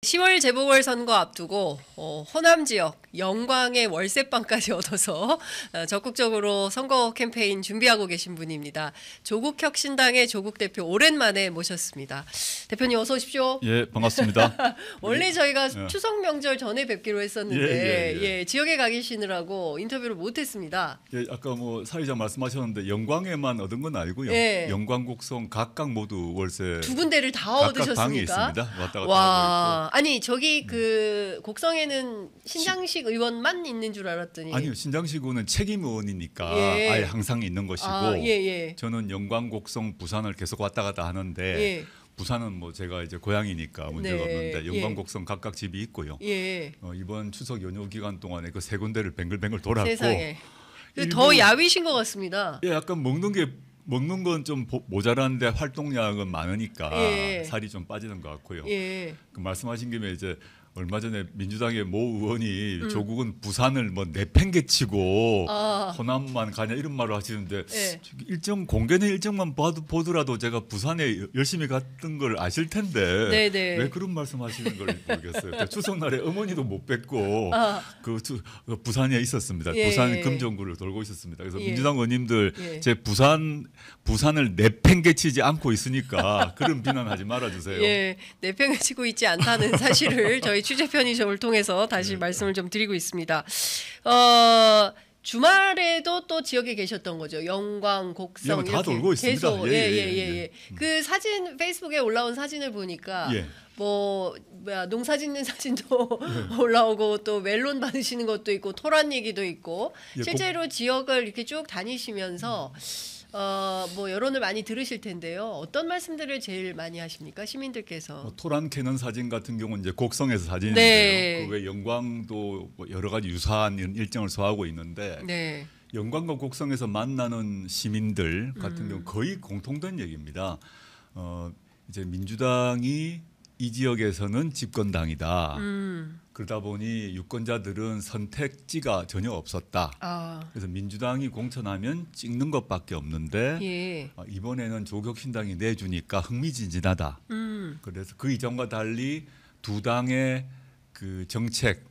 10월 재보궐선거 앞두고 호남 지역 영광의 월세방까지 얻어서 적극적으로 선거 캠페인 준비하고 계신 분입니다. 조국혁신당의 조국 대표 오랜만에 모셨습니다. 대표님 어서 오십시오. 예, 반갑습니다. 원래 저희가 추석 명절 전에 뵙기로 했었는데 예. 지역에 가 계시느라고 인터뷰를 못했습니다. 예, 아까 뭐 사회자 말씀하셨는데 영광에만 얻은 건 아니고요. 예. 영광, 곡성 각각 모두 월세 두 군데를 다 각각 얻으셨습니까? 방이 있습니다. 왔다 갔다 와, 하고 있고. 아니 저기 그 곡성에는 신장식 의원만 있는 줄 알았더니 아니요, 신장시구는 책임 의원이니까 예. 아예 항상 있는 것이고 예. 저는 영광, 곡성, 부산을 계속 왔다 갔다 하는데 예. 부산은 뭐 제가 이제 고향이니까 문제가 네. 없는데 영광, 예. 곡성 각각 집이 있고요. 예. 이번 추석 연휴 기간 동안에 그 세 군데를 뱅글뱅글 돌았고 세상에. 일부- 더 야위신 것 같습니다. 예, 약간 먹는 건 좀 모자란데 활동량은 많으니까 예. 살이 좀 빠지는 것 같고요. 예. 그 말씀하신 김에 이제 얼마 전에 민주당의 모 의원이 조국은 부산을 뭐 내팽개치고 아. 호남만 가냐 이런 말을 하시는데 예. 일정 공개된 일정만 보더라도 제가 부산에 열심히 갔던 걸 아실 텐데 네네. 왜 그런 말씀하시는 걸 모르겠어요. 그 추석날에 어머니도 못 뵙고 아. 그 부산에 있었습니다. 예. 부산 금정구를 돌고 있었습니다. 그래서 예. 민주당 의원님들 예. 제 부산을 내팽개치지 않고 있으니까 그런 비난하지 말아주세요. 예, 내팽을 치고 있지 않다는 사실을 저희 취재 편의점을 통해서 다시 네. 말씀을 좀 드리고 있습니다. 주말에도 또 지역에 계셨던 거죠. 영광, 곡성 예, 다 이렇게 돌고 있습니다. 계속 예. 그 사진 페이스북에 올라온 사진을 보니까 예. 뭐 농사 짓는 사진도 올라오고 또 멜론 받으시는 것도 있고 토란 얘기도 있고 예, 실제로 지역을 이렇게 쭉 다니시면서 뭐 여론을 많이 들으실 텐데요. 어떤 말씀들을 제일 많이 하십니까? 시민들께서. 토란 캐는 사진 같은 경우는 이제 곡성에서 사진인데요. 네. 그 외 영광도 뭐 여러 가지 유사한 이런 일정을 소화하고 있는데 네. 영광과 곡성에서 만나는 시민들 같은 경우 거의 공통된 얘기입니다. 이제 민주당이 이 지역에서는 집권당이다. 그러다 보니 유권자들은 선택지가 전혀 없었다. 아, 그래서 민주당이 공천하면 찍는 것밖에 없는데 예. 이번에는 조국혁신당이 내주니까 흥미진진하다. 그래서 그 이전과 달리 두 당의 그 정책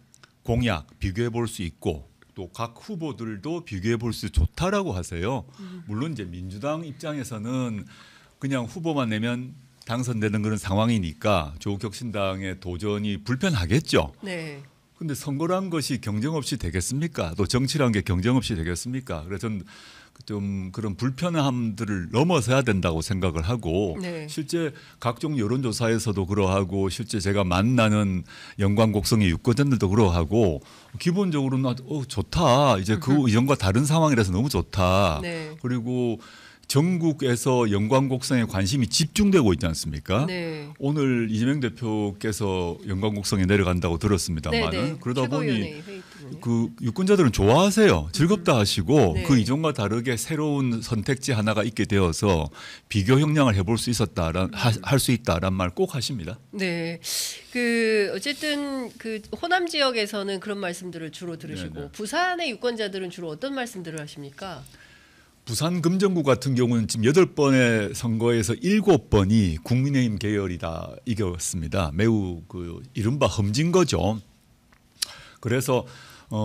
공약 비교해 볼 수 있고 또 각 후보들도 비교해 볼 수 좋다라고 하세요. 물론 이제 민주당 입장에서는 그냥 후보만 내면 당선되는 그런 상황이니까 조국혁신당의 도전이 불편하겠죠. 네. 근데 선거란 것이 경쟁 없이 되겠습니까? 또 정치란 게 경쟁 없이 되겠습니까? 그래서 저는 좀 그런 불편함들을 넘어서야 된다고 생각을 하고 네. 실제 각종 여론조사에서도 그러하고 실제 제가 만나는 영광 곡성의 유권자들도 그러하고 기본적으로는 좋다. 이제 그 이전과 다른 상황이라서 너무 좋다. 네. 그리고 전국에서 영광 곡성에 관심이 집중되고 있지 않습니까? 네. 오늘 이재명 대표께서 영광 곡성에 내려간다고 들었습니다만은 네. 그러다 보니 최고위원회 회의 때문에. 그 유권자들은 좋아하세요. 즐겁다 하시고 네. 그 이전과 다르게 새로운 선택지 하나가 있게 되어서 비교 형량을 해볼 수 있었다, 할 수 있다란 말 꼭 하십니다. 네. 그 어쨌든 그 호남 지역에서는 그런 말씀들을 주로 들으시고 네네. 부산의 유권자들은 주로 어떤 말씀들을 하십니까? 부산 금정구 같은 경우는 지금 8번의 선거에서 7번이 국민의힘 계열이다 이겼습니다. 매우 그 이른바 험진 거죠. 그래서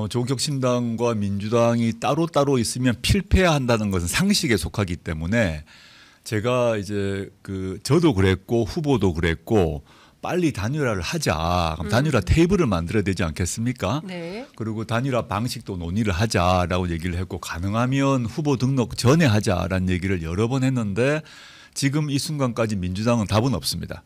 조국혁신당과 민주당이 따로따로 있으면 필패해야 한다는 것은 상식에 속하기 때문에 제가 이제 저도 그랬고 후보도 그랬고 빨리 단일화를 하자. 그럼 단일화 테이블을 만들어야 되지 않겠습니까? 네. 그리고 단일화 방식도 논의를 하자라고 얘기를 했고 가능하면 후보 등록 전에 하자라는 얘기를 여러 번 했는데 지금 이 순간까지 민주당은 답은 없습니다.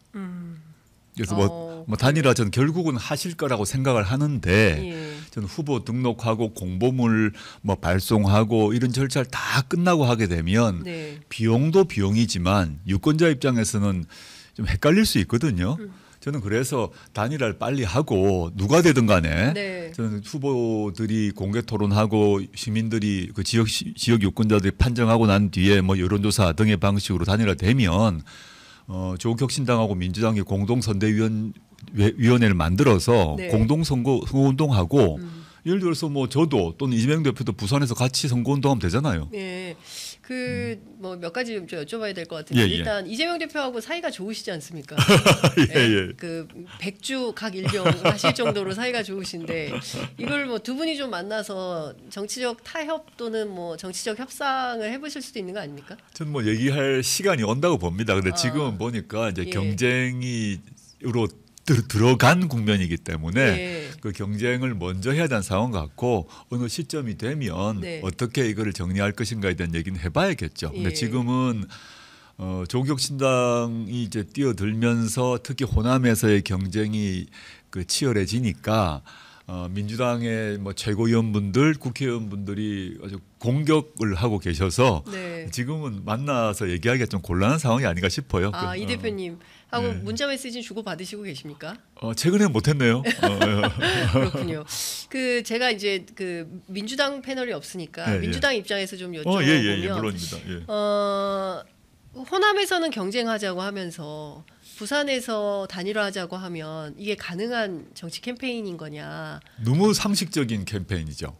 그래서 뭐 단일화 전 결국은 하실 거라고 생각을 하는데 예. 저는 후보 등록하고 공보물 뭐 발송하고 이런 절차를 다 끝나고 하게 되면 네. 비용도 비용이지만 유권자 입장에서는 좀 헷갈릴 수 있거든요. 저는 그래서 단일화를 빨리 하고 누가 되든 간에 네. 저는 후보들이 공개 토론하고 시민들이 그 지역 유권자들이 판정하고 난 뒤에 뭐 여론조사 등의 방식으로 단일화되면 조국혁신당하고 민주당이 공동선대위원회를 만들어서 네. 공동선거운동하고 예를 들어서 뭐 저도 또는 이재명 대표도 부산에서 같이 선거운동하면 되잖아요. 예. 뭐 몇 가지 좀 여쭤봐야 될 것 같은데 예, 예. 일단 이재명 대표하고 사이가 좋으시지 않습니까? 예, 예. 그 백주 각 일병 하실 정도로 사이가 좋으신데 이걸 뭐 두 분이 좀 만나서 정치적 타협 또는 뭐 정치적 협상을 해보실 수도 있는 거 아닙니까? 저는 뭐 얘기할 시간이 온다고 봅니다. 근데 지금은 보니까 이제 예. 경쟁으로 들어간 국면이기 때문에 예. 그 경쟁을 먼저 해야 되는 상황 같고 어느 시점이 되면 네. 어떻게 이거를 정리할 것인가에 대한 얘기는 해봐야겠죠. 근데 예. 지금은 조국혁신당이 이제 뛰어들면서 특히 호남에서의 경쟁이 그 치열해지니까 민주당의 뭐 최고위원분들, 국회의원분들이 아주 공격을 하고 계셔서 네. 지금은 만나서 얘기하기가 좀 곤란한 상황이 아닌가 싶어요. 이 대표님 하고 네. 문자 메시지 주고 받으시고 계십니까? 최근에 못했네요. 그렇군요. 그 제가 이제 그 민주당 패널이 없으니까 예, 예. 민주당 입장에서 좀 여쭤보면 예, 물론입니다. 예. 호남에서는 경쟁하자고 하면서 부산에서 단일화하자고 하면 이게 가능한 정치 캠페인인 거냐? 너무 상식적인 캠페인이죠.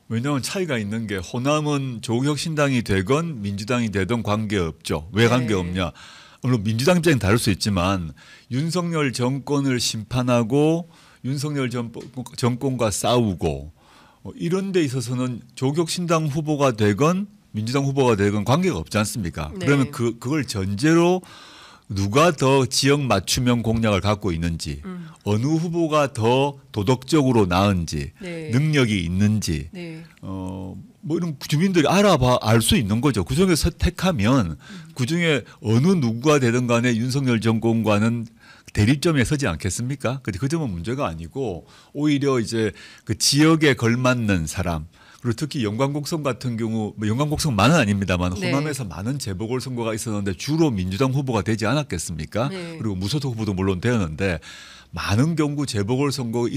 왜냐하면 차이가 있는 게 호남은 조국혁신당이 되건 민주당이 되든 관계없죠. 왜 관계없냐? 물론 민주당 입장은 다를 수 있지만 윤석열 정권을 심판하고 윤석열 정권과 싸우고 이런 데 있어서는 조국혁신당 후보가 되건 민주당 후보가 되건 관계가 없지 않습니까? 네. 그러면 그걸 전제로 누가 더 지역 맞춤형 공약을 갖고 있는지 어느 후보가 더 도덕적으로 나은지 네. 능력이 있는지 네. 뭐 이런 주민들이 알 수 있는 거죠. 그 중에서 택하면 그 중에 어느 누구가 되든 간에 윤석열 정권과는 대립점에 서지 않겠습니까? 근데 그 점은 문제가 아니고 오히려 이제 그 지역에 걸맞는 사람 그리고 특히 영광곡선 같은 경우 뭐 영광곡선만은 아닙니다만 네. 호남에서 많은 재보궐선거가 있었는데 주로 민주당 후보가 되지 않았겠습니까? 네. 그리고 무소속 후보도 물론 되었는데 많은 경우 재보궐선거가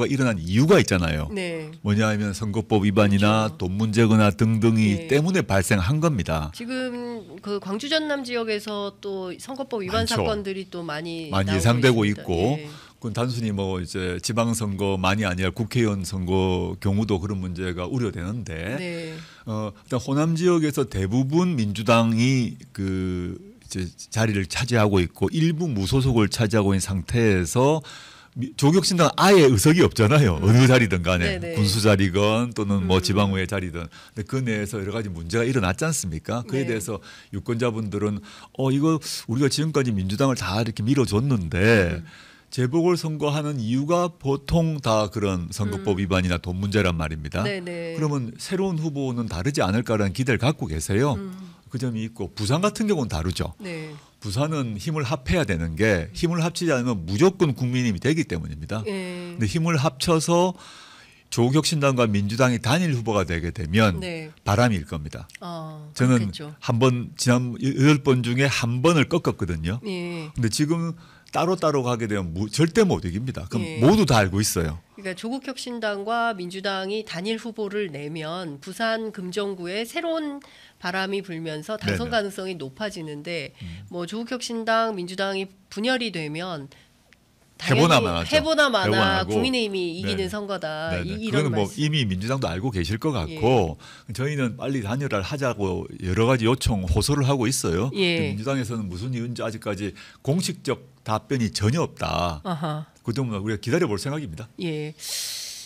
일어난 이유가 있잖아요. 네. 뭐냐 하면 선거법 위반이나 그렇죠. 돈 문제거나 등등이 네. 때문에 발생한 겁니다. 지금 그 광주 전남 지역에서 또 선거법 위반 많죠. 사건들이 또 많이 나오고 예상되고 있습니다. 있고 예. 그건 단순히 뭐 이제 지방선거만이 아니라 국회의원 선거 경우도 그런 문제가 우려되는데 네. 일단 호남 지역에서 대부분 민주당이 그 이제 자리를 차지하고 있고 일부 무소속을 차지하고 있는 상태에서 조국혁신당 아예 의석이 없잖아요. 어느 자리든 간에 네네. 군수 자리건 또는 뭐 지방의회 자리든. 근데 그 내에서 여러 가지 문제가 일어났지 않습니까? 그에 네. 대해서 유권자분들은 이거 우리가 지금까지 민주당을 다 이렇게 밀어줬는데 재보궐선거하는 이유가 보통 다 그런 선거법 위반이나 돈 문제란 말입니다. 네네. 그러면 새로운 후보는 다르지 않을까라는 기대를 갖고 계세요. 그 점이 있고 부산 같은 경우는 다르죠. 네. 부산은 힘을 합해야 되는 게 힘을 합치지 않으면 무조건 국민의힘이 되기 때문입니다. 예. 근데 힘을 합쳐서 조국혁신당과 민주당이 단일 후보가 되게 되면 네. 바람일 겁니다. 저는 그렇겠죠. 지난 8번 중에 한 번을 꺾었거든요. 예. 근데 지금 따로따로 가게 되면 절대 못 이깁니다. 그럼 예. 모두 다 알고 있어요. 그러니까 조국혁신당과 민주당이 단일 후보를 내면 부산 금정구에 새로운 바람이 불면서 당선 네네. 가능성이 높아지는데 뭐 조국혁신당 민주당이 분열이 되면 해보나마나 하죠. 해보나마나 해보나마고. 국민의힘이 이기는 네네. 선거다. 네네. 이런 그거는 뭐 말씀. 이미 민주당도 알고 계실 것 같고 저희는 빨리 단일화를 하자고 여러 가지 요청 호소를 하고 있어요. 예. 근데 민주당에서는 무슨 이유인지 아직까지 공식적 답변이 전혀 없다. 아하. 그 때문에 우리가 기다려볼 생각입니다. 예.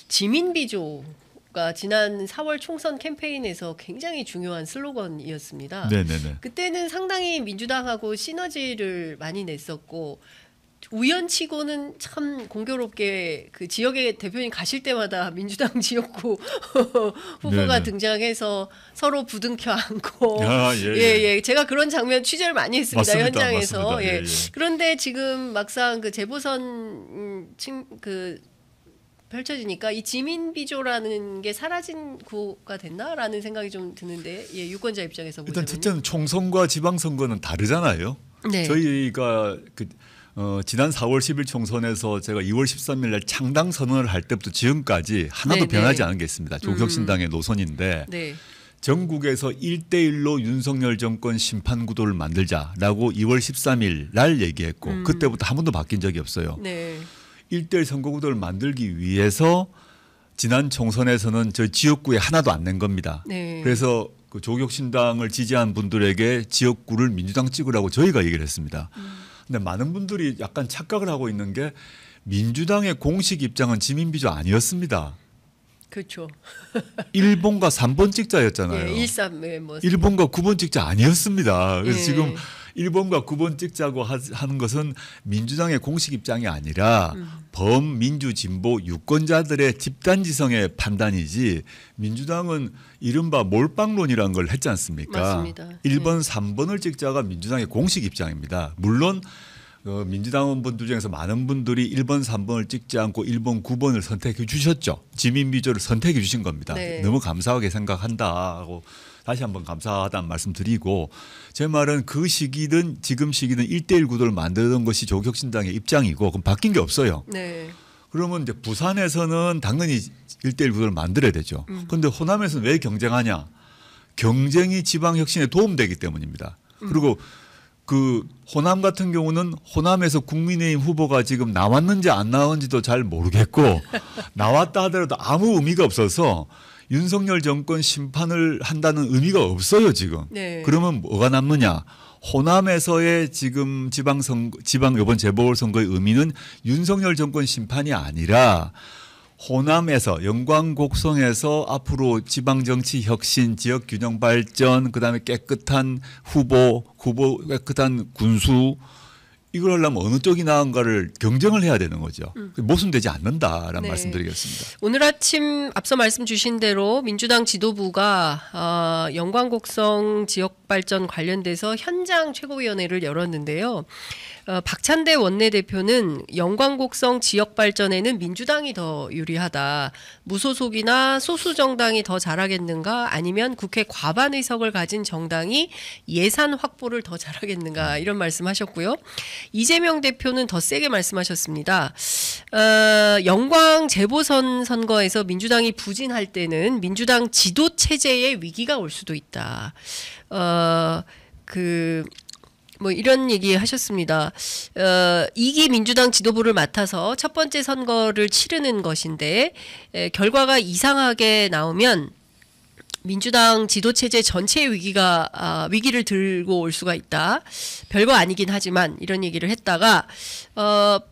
지민비조가 지난 4월 총선 캠페인에서 굉장히 중요한 슬로건이었습니다. 네네네. 그때는 상당히 민주당하고 시너지를 많이 냈었고 우연치고는 참 공교롭게 그 지역의 대표님 가실 때마다 민주당 지역구 후보가 네네. 등장해서 서로 부둥켜 안고 예. 제가 그런 장면 취재를 많이 했습니다. 맞습니다. 현장에서 맞습니다. 예. 그런데 지금 막상 그 재보선 펼쳐지니까 이 지민비조라는 게 사라진 구가 됐나라는 생각이 좀 드는데 유권자 입장에서 일단 보자면요. 첫째는 총선과 지방선거는 다르잖아요. 네. 저희가 지난 4월 10일 총선에서 제가 2월 13일 날 창당 선언을 할 때부터 지금까지 하나도 네, 변하지 네. 않은 게 있습니다. 조국혁신당의 노선인데 네. 전국에서 1대1로 윤석열 정권 심판 구도를 만들자라고 2월 13일 날 얘기했고 그때부터 한 번도 바뀐 적이 없어요. 네. 1대1 선거 구도를 만들기 위해서 지난 총선에서는 저 지역구에 하나도 안 낸 겁니다. 네. 그래서 그 조국혁신당을 지지한 분들에게 지역구를 민주당 찍으라고 저희가 얘기를 했습니다. 근데 많은 분들이 약간 착각을 하고 있는 게 민주당의 공식 입장은 지민비조 아니었습니다. 그렇죠. 1번과 3번 찍자였잖아요. 예, 13, 예, 뭐 1번과 9번 찍자 아니었습니다. 그래서 예. 지금 1번과 9번 찍자고 하는 것은 민주당의 공식 입장이 아니라 범민주 진보 유권자들의 집단지성의 판단이지 민주당은 이른바 몰빵론이라는 걸 했지 않습니까? 맞습니다. 1번, 3번을 찍자가 민주당의 공식 입장입니다. 물론 민주당원분들 중에서 많은 분들이 1번, 3번을 찍지 않고 1번, 9번을 선택해 주셨죠. 지민비조를 선택해 주신 겁니다. 네. 너무 감사하게 생각한다 하고 다시 한번 감사하다는 말씀 드리고 제 말은 그 시기든 지금 시기든 1대1 구도를 만들던 것이 조국혁신당의 입장이고 그럼 바뀐 게 없어요. 네. 그러면 이제 부산에서는 당연히 1대1 구도를 만들어야 되죠. 그런데 호남에서는 왜 경쟁하냐? 경쟁이 지방 혁신에 도움되기 때문입니다. 그리고 그 호남 같은 경우는 호남에서 국민의힘 후보가 지금 나왔는지 안 나왔는지도 잘 모르겠고 나왔다 하더라도 아무 의미가 없어서 윤석열 정권 심판을 한다는 의미가 없어요 지금. 네. 그러면 뭐가 남느냐? 호남에서의 지금 지방 이번 재보궐선거의 의미는 윤석열 정권 심판이 아니라 호남에서 영광 곡성에서 앞으로 지방 정치 혁신, 지역 균형 발전, 그다음에 깨끗한 후보 깨끗한 군수 이걸 하려면 어느 쪽이 나은가를 경쟁을 해야 되는 거죠. 모순되지 않는다라는 네. 말씀드리겠습니다. 오늘 아침 앞서 말씀 주신 대로 민주당 지도부가 영광곡성 지역발전 관련돼서 현장 최고위원회를 열었는데요. 박찬대 원내대표는 영광곡성 지역발전에는 민주당이 더 유리하다. 무소속이나 소수정당이 더 잘하겠는가 아니면 국회 과반 의석을 가진 정당이 예산 확보를 더 잘하겠는가 이런 말씀하셨고요. 이재명 대표는 더 세게 말씀하셨습니다. 영광 재보선 선거에서 민주당이 부진할 때는 민주당 지도 체제에 위기가 올 수도 있다. 뭐 이런 얘기 하셨습니다. 2기 민주당 지도부를 맡아서 첫 번째 선거를 치르는 것인데 결과가 이상하게 나오면 민주당 지도체제 전체의 위기를 들고 올 수가 있다. 별거 아니긴 하지만 이런 얘기를 했다가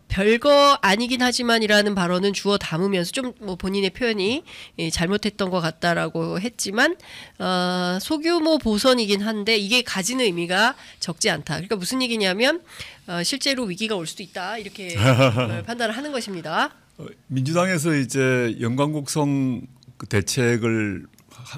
별거 아니긴 하지만이라는 발언은 주워 담으면서 좀 뭐 본인의 표현이 잘못했던 것 같다라고 했지만 소규모 보선이긴 한데 이게 가지는 의미가 적지 않다. 그러니까 무슨 얘기냐면 실제로 위기가 올 수도 있다 이렇게 판단을 하는 것입니다. 민주당에서 이제 영광곡성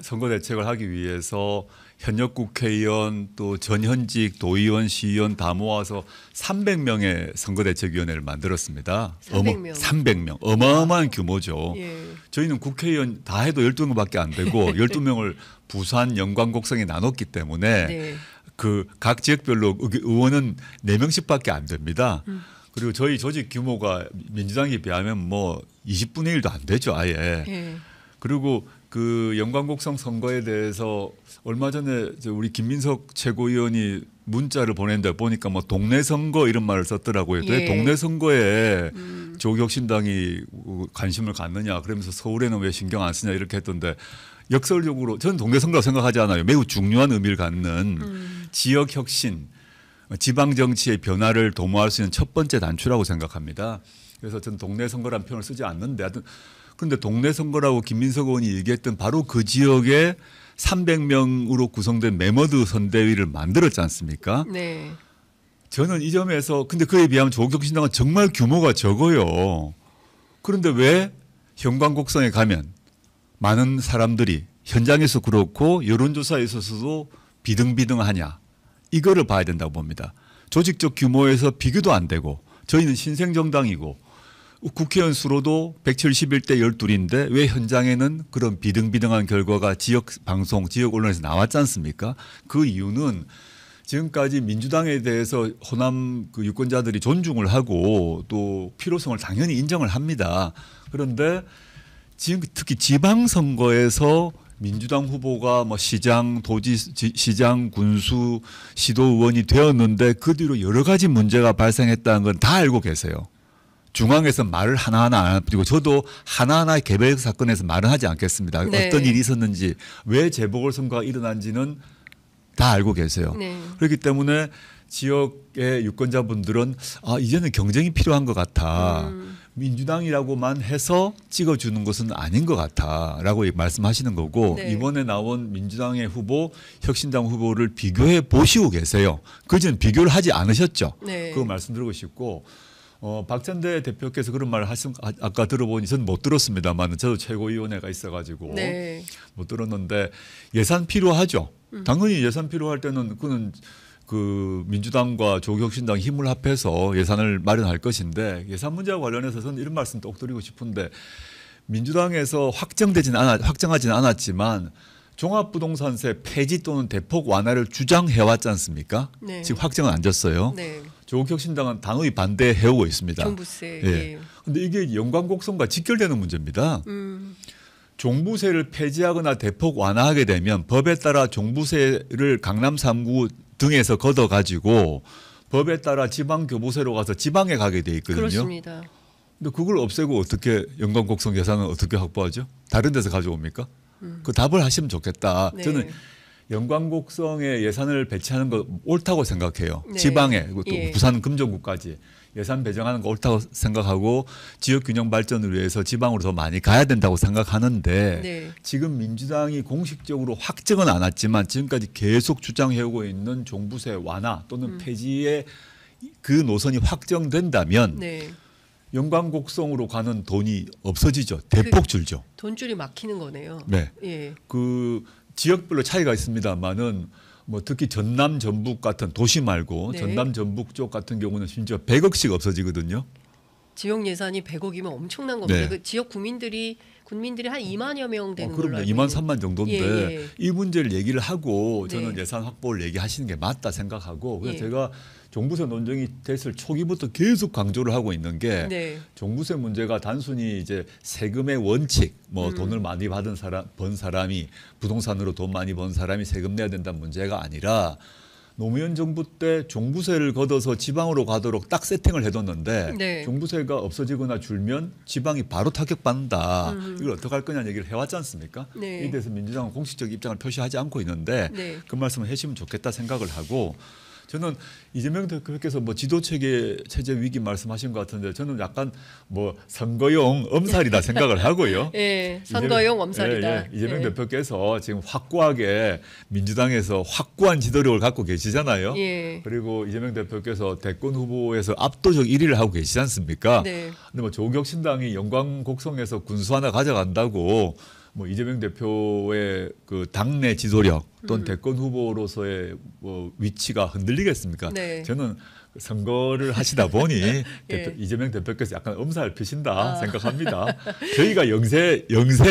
선거 대책을 하기 위해서 현역 국회의원 또 전현직 도의원, 시의원 다 모아서 300명의 선거대책위원회를 만들었습니다. 300명. 300명. 어마어마한 규모죠. 예. 저희는 국회의원 다 해도 12명밖에 안 되고 12명을 부산, 영광, 곡성에 나눴기 때문에 네. 그 각 지역별로 의원은 4명씩밖에 안 됩니다. 그리고 저희 조직 규모가 민주당에 비하면 뭐 20분의 1도 안 되죠, 아예. 예. 그리고 그 영광곡성 선거에 대해서 얼마 전에 우리 김민석 최고위원이 문자를 보냈는데 보니까 뭐 동네 선거 이런 말을 썼더라고요. 왜 예. 동네 선거에 조국혁신당이 관심을 갖느냐 그러면서 서울에는 왜 신경 안 쓰냐 이렇게 했던데 역설적으로 저는 동네 선거라고 생각하지 않아요. 매우 중요한 의미를 갖는 지역 혁신, 지방 정치의 변화를 도모할 수 있는 첫 번째 단추라고 생각합니다. 그래서 저는 동네 선거라는 표현을 쓰지 않는데 하여튼 그런데 동네 선거라고 김민석 의원이 얘기했던 바로 그 지역에 300명으로 구성된 메머드 선대위를 만들었지 않습니까? 네. 저는 이 점에서 근데 그에 비하면 조국혁신당은 정말 규모가 적어요. 그런데 왜 영광곡성에 가면 많은 사람들이 현장에서 그렇고 여론조사에 있어서도 비등비등하냐. 이거를 봐야 된다고 봅니다. 조직적 규모에서 비교도 안 되고 저희는 신생정당이고 국회의원 수로도 171대 12인데 왜 현장에는 그런 비등비등한 결과가 지역 방송, 지역 언론에서 나왔지 않습니까? 그 이유는 지금까지 민주당에 대해서 호남 그 유권자들이 존중을 하고 또 필요성을 당연히 인정을 합니다. 그런데 지금 특히 지방선거에서 민주당 후보가 뭐 시장, 시장, 군수, 시도의원이 되었는데 그 뒤로 여러 가지 문제가 발생했다는 건 다 알고 계세요. 중앙에서 말을 하나하나 안 하고 저도 하나하나 개별 사건에서 말은 하지 않겠습니다. 네. 어떤 일이 있었는지 왜 재보궐선거가 일어난지는 다 알고 계세요. 네. 그렇기 때문에 지역의 유권자분들은 이제는 경쟁이 필요한 것 같아. 민주당이라고만 해서 찍어주는 것은 아닌 것 같아라고 말씀하시는 거고 네. 이번에 나온 민주당의 후보, 혁신당 후보를 비교해 보시고 계세요. 그전 비교를 하지 않으셨죠. 네. 그거 말씀드리고 싶고 박찬대 대표께서 그런 말을 하신 아까 들어보니 저는 못 들었습니다만 저도 최고위원회가 있어가지고 네. 못 들었는데 예산 필요하죠. 당연히 예산 필요할 때는 그는 그 민주당과 조국혁신당 힘을 합해서 예산을 마련할 것인데 예산 문제와 관련해서 저는 이런 말씀 꼭 드리고 싶은데 민주당에서 확정하지는 않았지만 종합부동산세 폐지 또는 대폭 완화를 주장해왔지 않습니까? 네. 지금 확정은 안 졌어요. 네. 조국혁신당은 당의 반대해오고 있습니다. 종부세. 예. 근데 이게 연관곡선과 직결되는 문제입니다. 종부세를 폐지하거나 대폭 완화하게 되면 법에 따라 종부세를 강남 3구 등에서 걷어가지고 법에 따라 지방교부세로 가서 지방에 가게 돼 있거든요. 그렇습니다. 근데 그걸 없애고 어떻게 연관곡선 예산은 어떻게 확보하죠? 다른 데서 가져옵니까? 그 답을 하시면 좋겠다. 네. 저는 연관곡성에 예산을 배치하는 거 옳다고 생각해요. 네. 지방에 또 예. 부산 금정구까지 예산 배정하는 거 옳다고 생각하고 지역 균형 발전을 위해서 지방으로 더 많이 가야 된다고 생각하는데 네. 지금 민주당이 공식적으로 확정은 않았지만 지금까지 계속 주장해오고 있는 종부세 완화 또는 폐지의 그 노선이 확정된다면 네. 연관곡성으로 가는 돈이 없어지죠. 대폭 줄죠. 돈줄이 막히는 거네요. 네. 예. 그 지역별로 차이가 있습니다만은 뭐 특히 전남 전북 같은 도시 말고 네. 전남 전북 쪽 같은 경우는 심지어 100억씩 없어지거든요. 지역 예산이 100억이면 엄청난 겁니다. 네. 그 지역 군민들이 한 2만여 명 되는 걸로 그럼요. 알고 2만 있는데. 3만 정도인데 예, 예. 이 문제를 얘기를 하고 저는 네. 예산 확보를 얘기하시는 게 맞다 생각하고 그래서 예. 제가 종부세 논쟁이 됐을 초기부터 계속 강조를 하고 있는 게 네. 종부세 문제가 단순히 이제 세금의 원칙, 뭐 돈을 많이 받은 사람, 번 사람이 부동산으로 돈 많이 번 사람이 세금 내야 된다는 문제가 아니라 노무현 정부 때 종부세를 걷어서 지방으로 가도록 딱 세팅을 해뒀는데 네. 종부세가 없어지거나 줄면 지방이 바로 타격받는다. 이걸 어떻게 할 거냐는 얘기를 해왔지 않습니까? 네. 이 대해서 민주당은 공식적 입장을 표시하지 않고 있는데 네. 그 말씀을 해주시면 좋겠다 생각을 하고 저는 이재명 대표께서 뭐 지도체계 체제 위기 말씀하신 것 같은데 저는 약간 뭐 선거용 엄살이다 생각을 하고요. 예, 선거용 엄살이다. 이재명 예. 대표께서 지금 확고하게 민주당에서 확고한 지도력을 갖고 계시잖아요. 예. 그리고 이재명 대표께서 대권 후보에서 압도적 1위를 하고 계시지 않습니까? 네. 근데 뭐 조국혁신당이 영광곡성에서 군수 하나 가져간다고 뭐 이재명 대표의 그 당내 지도력 또는 대권 후보로서의 뭐 위치가 흔들리겠습니까? 네. 저는 선거를 하시다 보니 예. 이재명 대표께서 약간 엄살 피신다 생각합니다. 저희가 영세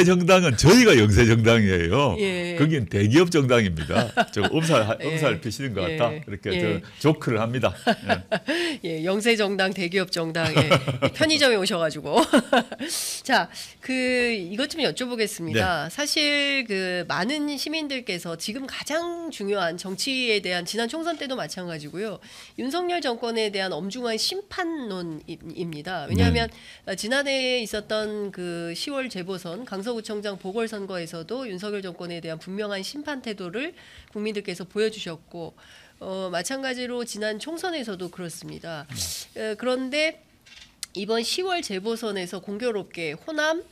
정당은 저희가 영세 정당이에요. 예. 거긴 대기업 정당입니다. 저 엄살 예. 피시는 것 예. 같다. 이렇게 예. 저 조크를 합니다. 예. 예, 영세 정당, 대기업 정당, 예. 편의점에 오셔가지고 자, 이것 좀 여쭤보겠습니다. 네. 사실 그 많은 시민들께서 지금 가장 중요한 정치에 대한 지난 총선 때도 마찬가지고요. 윤석열 정권에 대한 엄중한 심판론입니다. 왜냐하면 지난해에 있었던 그 10월 재보선 강서구청장 보궐선거에서도 윤석열 정권에 대한 분명한 심판 태도를 국민들께서 보여주셨고 마찬가지로 지난 총선에서도 그렇습니다. 그런데 이번 10월 재보선에서 공교롭게 호남,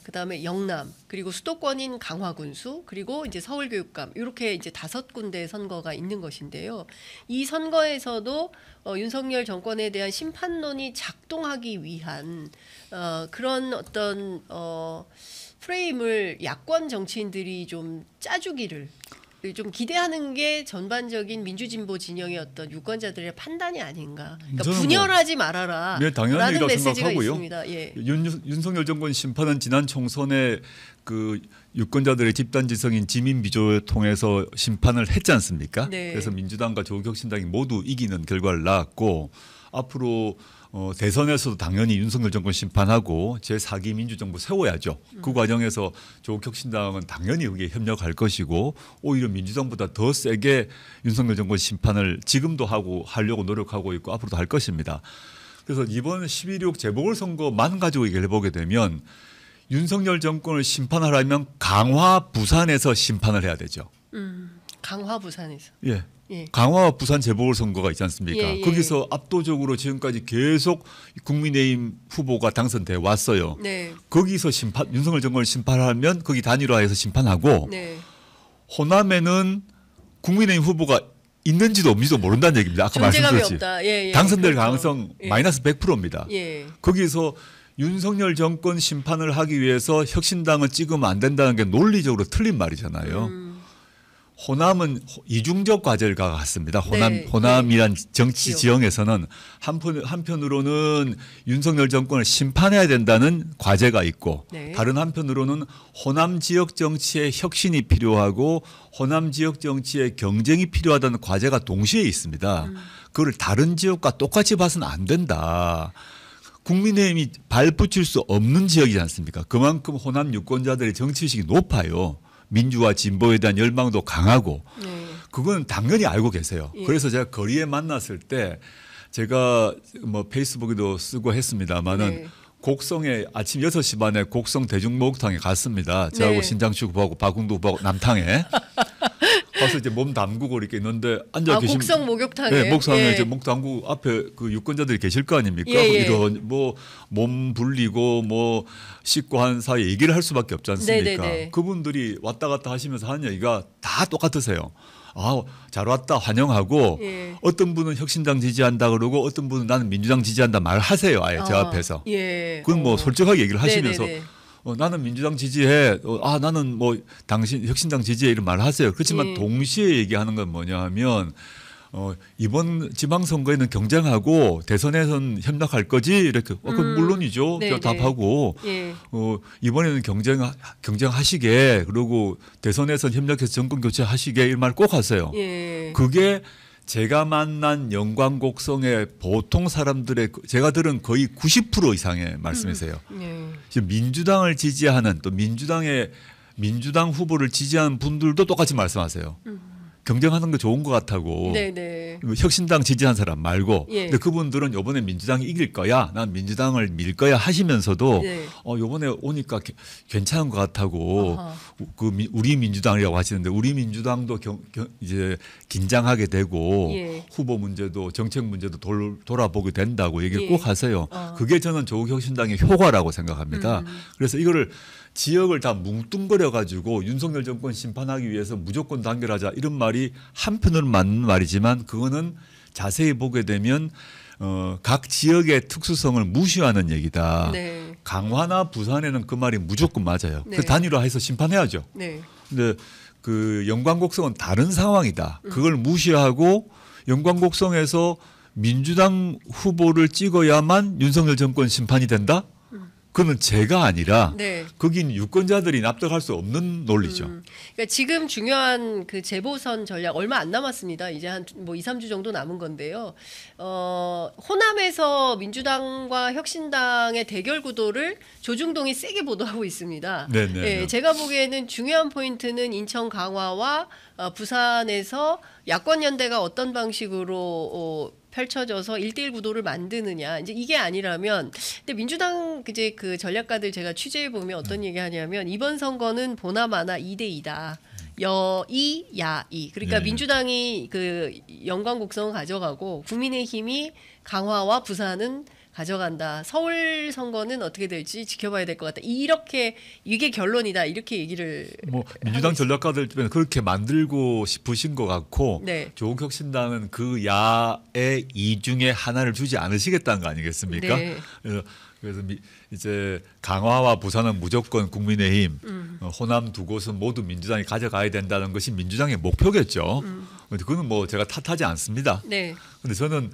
그다음에 영남, 그리고 수도권인 강화군수, 그리고 이제 서울교육감 이렇게 이제 5군데 선거가 있는 것인데요. 이 선거에서도 윤석열 정권에 대한 심판론이 작동하기 위한 그런 어떤 프레임을 야권 정치인들이 좀 짜주기를 좀 기대하는 게 전반적인 민주진보 진영의 어떤 유권자들의 판단이 아닌가. 그러니까 저는 분열하지 말아라. 네, 당연한 라는 얘기라고 메시지가 생각하고요. 있습니다. 예. 윤석열 정권 심판은 지난 총선에 그 유권자들의 집단지성인 지민비조를 통해서 심판을 했지 않습니까? 네. 그래서 민주당과 조국혁신당이 모두 이기는 결과를 낳았고 앞으로 대선에서도 당연히 윤석열 정권 심판하고 제4기 민주정부 세워야죠. 그 과정에서 조국혁신당은 당연히 여기에 협력할 것이고 오히려 민주당보다 더 세게 윤석열 정권 심판을 지금도 하려고 노력하고 있고 앞으로도 할 것입니다. 그래서 이번 12.6 재보궐선거만 가지고 얘기를 해보게 되면 윤석열 정권을 심판하려면 강화 부산에서 심판을 해야 되죠. 강화 부산에서. 예. 예. 강화와 부산 재보궐선거가 있지 않습니까? 예, 예. 거기서 압도적으로 지금까지 계속 국민의힘 후보가 당선돼 왔어요. 네. 거기서 윤석열 정권을 심판하면 거기 단일화해서 심판하고 네. 호남에는 국민의힘 후보가 있는지도 없는지도 모른다는 얘기입니다. 아까 존재감이 말씀드렸지. 없다. 예, 예. 당선될 그렇죠. 가능성 예. 마이너스 100%입니다. 예. 거기서 윤석열 정권 심판을 하기 위해서 혁신당을 찍으면 안 된다는 게 논리적으로 틀린 말이잖아요. 호남은 이중적 과제가 같습니다. 호남이란 정치 지형에서는 한편으로는 윤석열 정권을 심판해야 된다는 과제가 있고 네. 다른 한편으로는 호남 지역 정치의 혁신이 필요하고 호남 지역 정치의 경쟁이 필요하다는 과제가 동시에 있습니다. 그걸 다른 지역과 똑같이 봐서는 안 된다. 국민의힘이 발붙일 수 없는 지역이지 않습니까? 그만큼 호남 유권자들의 정치의식이 높아요. 민주화 진보에 대한 열망도 강하고 그건 당연히 알고 계세요. 예. 그래서 제가 거리에 만났을 때 제가 뭐 페이스북에도 쓰고 했습니다마는 네. 곡성에 아침 6시 반에 곡성 대중목욕탕에 갔습니다. 저하고 네. 신장식 후보하고 박웅도 후보하고 남탕에 가서 이제 몸 담그고 이렇게 있는데 앉아 계신 곡성 목욕탕에. 네, 목상에 예. 이제 목 담그고 앞에 그 유권자들이 계실 거 아닙니까? 예, 예. 이런 뭐 몸 불리고 뭐 씻고 한 사이에 얘기를 할 수밖에 없지 않습니까? 네네네. 그분들이 왔다 갔다 하시면서 하는 얘기가 다 똑같으세요. 아, 잘 왔다 환영하고 예. 어떤 분은 혁신당 지지한다 그러고 어떤 분은 나는 민주당 지지한다 말하세요. 아예 제 앞에서. 예. 그건 뭐 솔직하게 얘기를 하시면서 네네네. 나는 민주당 지지해. 나는 뭐 당신 혁신당 지지해 이런 말을 하세요. 그렇지만 예. 동시에 얘기하는 건 뭐냐 하면 이번 지방선거에는 경쟁하고 대선에선 협력할 거지 이렇게 그건 물론이죠. 네네. 답하고 예. 이번에는 경쟁하시게 그리고 대선에선 협력해서 정권 교체하시게 이런 말 꼭 하세요. 예. 그게 제가 만난 영광 곡성의 보통 사람들의 제가 들은 거의 90% 이상의 말씀이세요. 예. 지금 민주당을 지지하는 또 민주당 후보를 지지하는 분들도 똑같이 말씀하세요. 경쟁하는 거 좋은 것 같다고. 네네. 혁신당 지지한 사람 말고. 예. 근데 그분들은 이번에 민주당이 이길 거야. 난 민주당을 밀 거야 하시면서도 네. 이번에 오니까 괜찮은 것 같다고. 아하. 우리 민주당이라고 하시는데 우리 민주당도 이제 긴장하게 되고 예. 후보 문제도 정책 문제도 돌아보게 된다고 얘기를 예. 꼭 하세요. 그게 저는 조국혁신당의 효과라고 생각합니다. 그래서 이거를 지역을 다 뭉뚱그려 가지고 윤석열 정권 심판하기 위해서 무조건 단결하자 이런 말이 한편으로는 맞는 말이지만 그거는 자세히 보게 되면 각 지역의 특수성을 무시하는 얘기다. 네. 강화나 부산에는 그 말이 무조건 맞아요. 네. 그 단일화해서 심판해야죠. 네. 근데 그 영광곡성은 다른 상황이다. 그걸 무시하고 영광곡성에서 민주당 후보를 찍어야만 윤석열 정권 심판이 된다? 그건 제가 아니라 네. 거긴 유권자들이 납득할 수 없는 논리죠. 그러니까 지금 중요한 그 재보선 전략 얼마 안 남았습니다. 이제 한 뭐 2, 3주 정도 남은 건데요. 호남에서 민주당과 혁신당의 대결 구도를 조중동이 세게 보도하고 있습니다. 네네. 예, 제가 보기에는 중요한 포인트는 인천 강화와 부산에서 야권 연대가 어떤 방식으로 펼쳐져서 1대1 구도를 만드느냐. 이제 이게 아니라면 근데 민주당 이제 그 전략가들 제가 취재해 보면 어떤 얘기 하냐면 이번 선거는 보나마나 2대2다. 여이 야이. 그러니까 네. 민주당이 그 영광곡성을 가져가고 국민의힘이 강화와 부산은 가져간다. 서울 선거는 어떻게 될지 지켜봐야 될 것 같다. 이렇게 이게 결론이다. 이렇게 얘기를 뭐 민주당 전략가들 주변에 그렇게 만들고 싶으신 것 같고 네. 조국혁신당은 그 야의 이 중에 하나를 주지 않으시겠다는 거 아니겠습니까? 네. 그래서 이제 강화와 부산은 무조건 국민의힘, 호남 두 곳은 모두 민주당이 가져가야 된다는 것이 민주당의 목표겠죠. 근데 그건 뭐 제가 탓하지 않습니다. 네. 근데 저는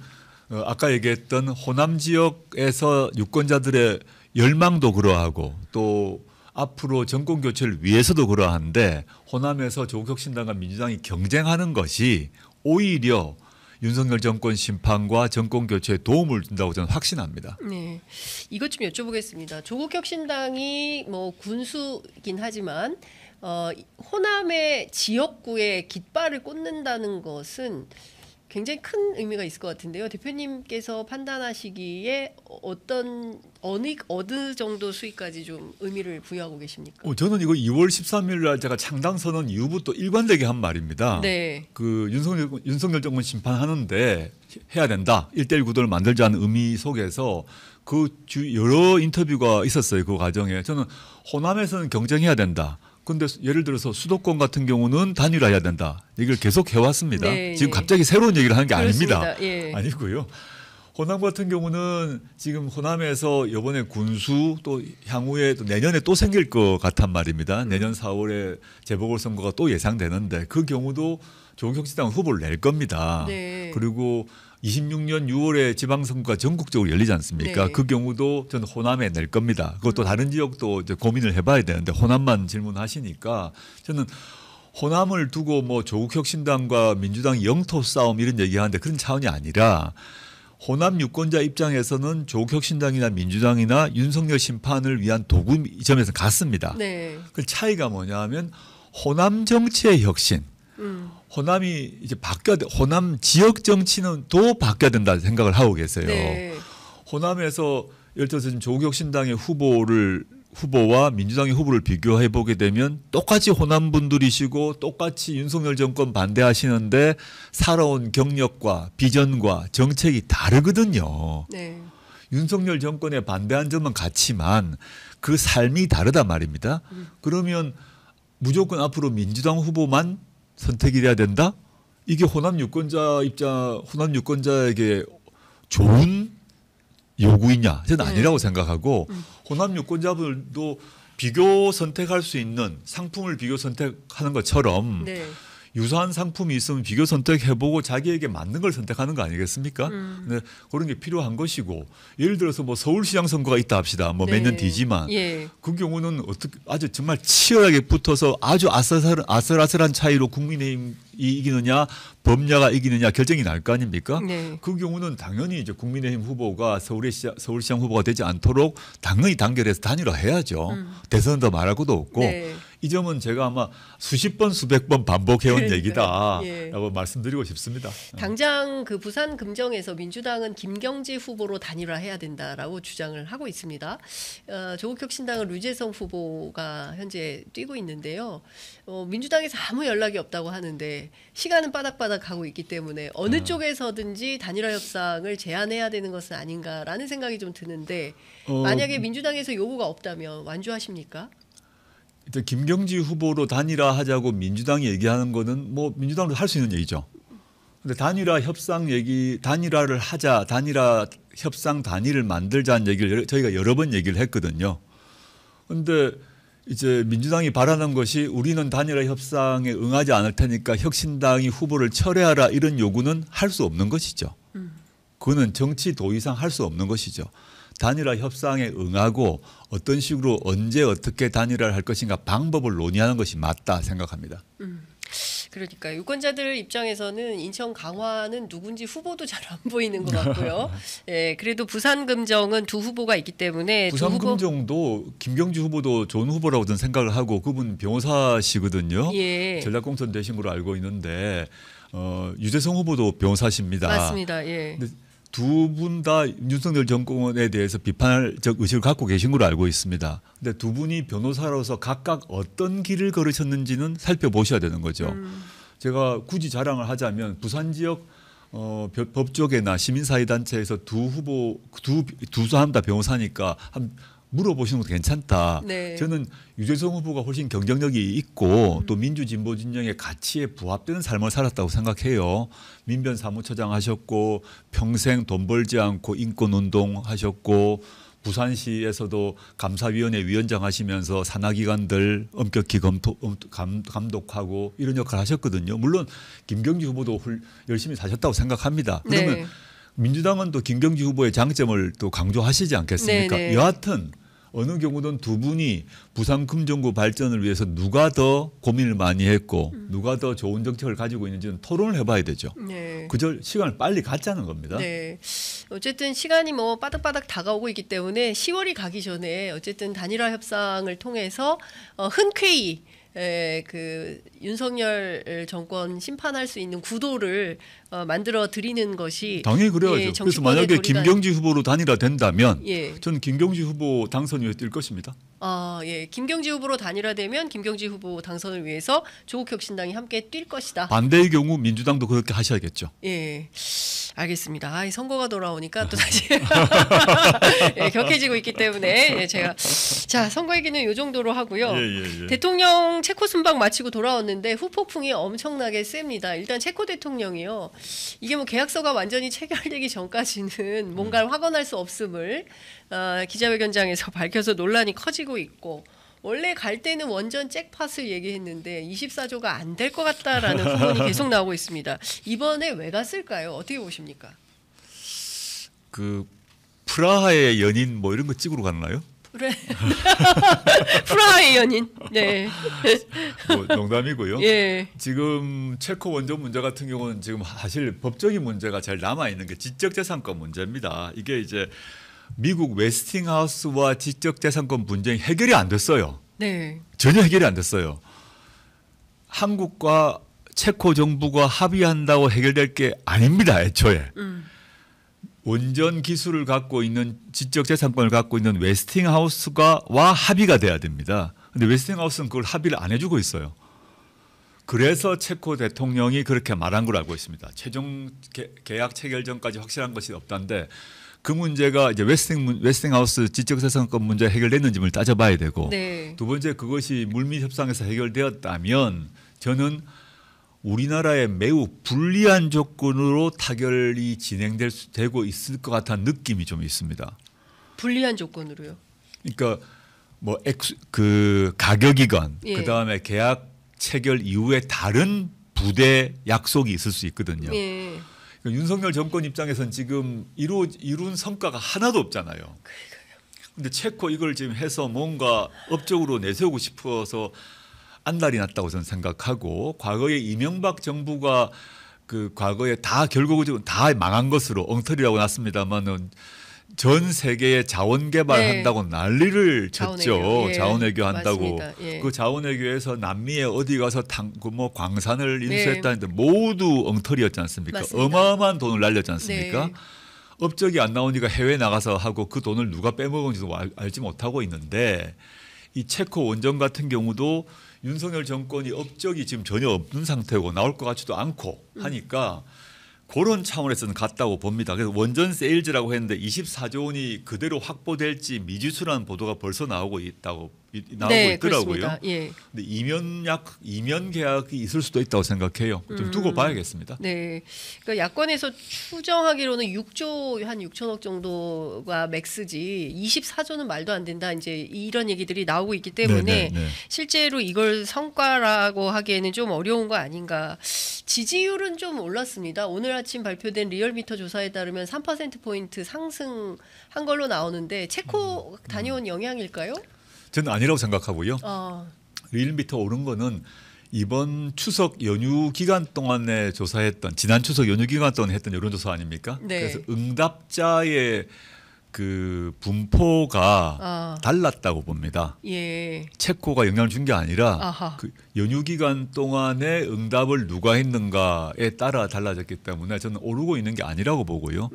아까 얘기했던 호남 지역에서 유권자들의 열망도 그러하고 또 앞으로 정권 교체를 위해서도 그러한데 호남에서 조국혁신당과 민주당이 경쟁하는 것이 오히려 윤석열 정권 심판과 정권 교체에 도움을 준다고 저는 확신합니다. 네, 이것 좀 여쭤보겠습니다. 조국혁신당이 뭐 군수이긴 하지만 호남의 지역구에 깃발을 꽂는다는 것은 굉장히 큰 의미가 있을 것 같은데요. 대표님께서 판단하시기에 어느 정도 수위까지 좀 의미를 부여하고 계십니까? 저는 이거 2월 13일 날 제가 창당 선언 이후부터 일관되게 한 말입니다. 네. 그 윤석열 정권 심판하는데 해야 된다. 1대1 구도를 만들자는 의미 속에서 여러 인터뷰가 있었어요. 그 과정에 저는 호남에서는 경쟁해야 된다. 근데 예를 들어서 수도권 같은 경우는 단일화해야 된다. 얘기를 계속 해왔습니다. 네, 지금 예. 갑자기 새로운 얘기를 하는 게 그렇습니다. 아닙니다. 예. 아니고요. 호남 같은 경우는 지금 호남에서 이번에 군수 또 향후에 또 내년에 또 생길 것 같단 말입니다. 내년 4월에 재보궐선거가 또 예상되는데 그 경우도 조국혁신당 후보를 낼 겁니다. 네. 그리고 26년 6월에 지방선거가 전국적으로 열리지 않습니까? 네. 그 경우도 저는 호남에 낼 겁니다. 그것도 다른 지역도 이제 고민을 해봐야 되는데 호남만 질문하시니까 저는 호남을 두고 뭐 조국혁신당과 민주당 영토 싸움 이런 얘기하는데 그런 차원이 아니라 호남 유권자 입장에서는 조국혁신당이나 민주당이나 윤석열 심판을 위한 도구 이 점에서 같습니다. 네. 그 차이가 뭐냐면 호남 정치의 혁신. 호남이 이제 호남 지역 정치는 또 바뀌어야 된다 생각을 하고 계세요. 네. 호남에서 예를 들어서 지금 조국혁신당의 후보와 민주당의 후보를 비교해 보게 되면 똑같이 호남 분들이시고 똑같이 윤석열 정권 반대하시는데 살아온 경력과 비전과 정책이 다르거든요. 네. 윤석열 정권에 반대한 점은 같지만 그 삶이 다르단 말입니다. 그러면 무조건 앞으로 민주당 후보만 선택이 돼야 된다? 이게 호남 유권자에게 좋은 요구이냐? 저는 아니라고 생각하고 호남 유권자분들도 비교 선택할 수 있는 상품을 비교 선택하는 것처럼 네. 유사한 상품이 있으면 비교 선택해보고 자기에게 맞는 걸 선택하는 거 아니겠습니까? 근데 그런 게 필요한 것이고 예를 들어서 뭐 서울시장 선거가 있다 합시다. 뭐 몇 년 네. 뒤지만 예. 그 경우는 어떻게 아주 정말 치열하게 붙어서 아주 아슬아슬한 차이로 국민의힘이 이기느냐 범야가 이기느냐 결정이 날 거 아닙니까? 네. 그 경우는 당연히 이제 국민의힘 후보가 서울시장 후보가 되지 않도록 당연히 단결해서 단일화해야죠. 대선은 더 말할 것도 없고 네. 이 점은 제가 아마 수십 번 수백 번 반복해온 그러니까요. 얘기다라고 예. 말씀드리고 싶습니다. 당장 그 부산 금정에서 민주당은 김경지 후보로 단일화해야 된다라고 주장을 하고 있습니다. 조국혁신당은 류재성 후보가 현재 뛰고 있는데요. 민주당에서 아무 연락이 없다고 하는데 시간은 빠닥빠닥 가고 있기 때문에 어느 쪽에서든지 단일화 협상을 제안해야 되는 것은 아닌가라는 생각이 좀 드는데 만약에 민주당에서 요구가 없다면 완주하십니까? 일단 김경지 후보로 단일화하자고 민주당이 얘기하는 거는 뭐 민주당도 할 수 있는 얘기죠. 근데 단일화 협상 얘기, 단일화를 하자, 단일화 협상 단일을 만들자는 얘기를 저희가 여러 번 얘기를 했거든요. 근데 이제 민주당이 바라는 것이 우리는 단일화 협상에 응하지 않을 테니까 혁신당이 후보를 철회하라 이런 요구는 할 수 없는 것이죠. 그거는 정치 도의상 할 수 없는 것이죠. 단일화 협상에 응하고 어떤 식으로 언제 어떻게 단일화를 할 것인가 방법을 논의하는 것이 맞다 생각합니다. 그러니까 유권자들 입장에서는 인천 강화는 누군지 후보도 잘 안 보이는 것 같고요. 예, 그래도 부산 금정은 두 후보가 있기 때문에 부산 두 후보 금정도 김경지 후보도 좋은 후보라고 저는 생각을 하고 그분 변호사시거든요. 예. 전략공천 되신 걸로 알고 있는데 유재성 후보도 변호사십니다. 맞습니다. 예. 근데 두 분 다 윤석열 정권에 대해서 비판적 의식을 갖고 계신 걸로 알고 있습니다. 근데 두 분이 변호사로서 각각 어떤 길을 걸으셨는지는 살펴보셔야 되는 거죠. 제가 굳이 자랑을 하자면 부산 지역 법조계나 시민사회단체에서 두 사람 다 변호사니까 물어보시는 것도 괜찮다. 네. 저는 유재성 후보가 훨씬 경쟁력이 있고 또 민주진보 진영의 가치에 부합되는 삶을 살았다고 생각해요. 민변 사무처장 하셨고 평생 돈 벌지 않고 인권운동 하셨고 부산시에서도 감사위원회 위원장 하시면서 산하기관들 엄격히 감독하고 이런 역할을 하셨거든요. 물론 김경지 후보도 열심히 사셨다고 생각합니다. 그러면 네. 민주당은 또 김경지 후보의 장점을 또 강조하시지 않겠습니까? 네네. 여하튼 어느 경우든 두 분이 부산 금정구 발전을 위해서 누가 더 고민을 많이 했고 누가 더 좋은 정책을 가지고 있는지는 토론을 해봐야 되죠. 네. 그저 시간을 빨리 갖자는 겁니다. 네. 어쨌든 시간이 뭐 빠닥빠닥 다가오고 있기 때문에 10월이 가기 전에 어쨌든 단일화 협상을 통해서 흔쾌히 그 윤석열 정권 심판할 수 있는 구도를 만들어 드리는 것이 당연히 그래야죠. 예, 그래서 정치권의 만약에 도리가 김경지 후보로 단일화된다면 예. 저는 김경지 후보 당선 위에 뛸 것입니다. 예. 김경지 후보로 단일화되면 김경지 후보 당선을 위해서 조국혁신당이 함께 뛸 것이다. 반대의 경우 민주당도 그렇게 하셔야겠죠. 예. 알겠습니다. 이 선거가 돌아오니까 또 다시 예, 격해지고 있기 때문에 제가 자 선거 얘기는 이 정도로 하고요. 예. 대통령 체코 순방 마치고 돌아왔는데 후폭풍이 엄청나게 셉니다. 일단 체코 대통령이요. 이게 뭐 계약서가 완전히 체결되기 전까지는 뭔가를 확언할 수 없음을 기자회견장에서 밝혀서 논란이 커지고 있고 원래 갈 때는 원전 잭팟을 얘기했는데 24조가 안 될 것 같다라는 후문이 계속 나오고 있습니다. 이번에 왜 갔을까요? 어떻게 보십니까? 그 프라하의 연인 뭐 이런 거 찍으러 갔나요? 그래. 프라하의 연인. 네. 뭐 농담이고요. 예. 지금 체코 원전 문제 같은 경우는 지금 사실 법적인 문제가 제일 남아 있는 게 지적재산권 문제입니다. 이게 이제 미국 웨스팅하우스와 지적재산권 분쟁이 해결이 안 됐어요. 네. 전혀 해결이 안 됐어요. 한국과 체코 정부가 합의한다고 해결될 게 아닙니다. 애초에. 원전 기술을 갖고 있는 지적재산권을 갖고 있는 웨스팅하우스와 합의가 돼야 됩니다. 근데 웨스팅하우스는 그걸 합의를 안 해주고 있어요. 그래서 체코 대통령이 그렇게 말한 걸 알고 있습니다. 최종 계약 체결 전까지 확실한 것이 없다는데 그 문제가 이제 웨스팅하우스 지적재산권 문제 해결됐는지를 따져봐야 되고 네. 두 번째 그것이 물밑 협상에서 해결되었다면 저는 우리나라에 매우 불리한 조건으로 타결이 되고 있을 것 같은 느낌이 좀 있습니다. 불리한 조건으로요. 그러니까 뭐 그 가격이건 예. 그다음에 계약 체결 이후에 다른 부대 약속이 있을 수 있거든요. 예. 그러니까 윤석열 정권 입장에서는 지금 이룬 성과가 하나도 없잖아요. 그런데 체코 이걸 지금 해서 뭔가 업적으로 내세우고 싶어서 안달이 났다고 저는 생각하고 과거에 이명박 정부가 그 과거에 다 결국은 다 망한 것으로 엉터리라고 났습니다만은 전 세계에 자원 개발한다고 네. 난리를 쳤죠. 자원외교. 예. 자원외교 한다고. 맞습니다. 예. 그 자원외교에서 남미에 어디 가서 뭐 광산을 인수했다는데 모두 엉터리였지 않습니까? 맞습니다. 어마어마한 돈을 날렸지 않습니까? 네. 업적이 안 나오니까 해외 나가서 하고 그 돈을 누가 빼먹은지도 알지 못하고 있는데 이 체코 원전 같은 경우도 윤석열 정권이 업적이 지금 전혀 없는 상태고 나올 것 같지도 않고 하니까 그런 차원에서는 같다고 봅니다. 그래서 원전 세일즈라고 했는데 24조 원이 그대로 확보될지 미지수라는 보도가 벌써 나오고 있더라고요. 그렇습니다. 예. 근데 이면 계약이 있을 수도 있다고 생각해요. 좀 두고 봐야겠습니다. 네. 그러니까 야권에서 추정하기로는 6조 한 6천억 정도가 맥스지 24조는 말도 안 된다. 이제 이런 얘기들이 나오고 있기 때문에 네. 실제로 이걸 성과라고 하기에는 좀 어려운 거 아닌가. 지지율은 좀 올랐습니다. 오늘 아침 발표된 리얼미터 조사에 따르면 3%포인트 상승한 걸로 나오는데 체코 다녀온 영향일까요? 저는 아니라고 생각하고요. 리얼미터 오른 거는 이번 추석 연휴 기간 동안에 조사했던 지난 추석 연휴 기간 동안에 했던 여론조사 아닙니까? 네. 그래서 응답자의 그 분포가 달랐다고 봅니다. 예. 체코가 영향을 준 게 아니라 아하. 그 연휴 기간 동안에 응답을 누가 했는가에 따라 달라졌기 때문에 저는 오르고 있는 게 아니라고 보고요.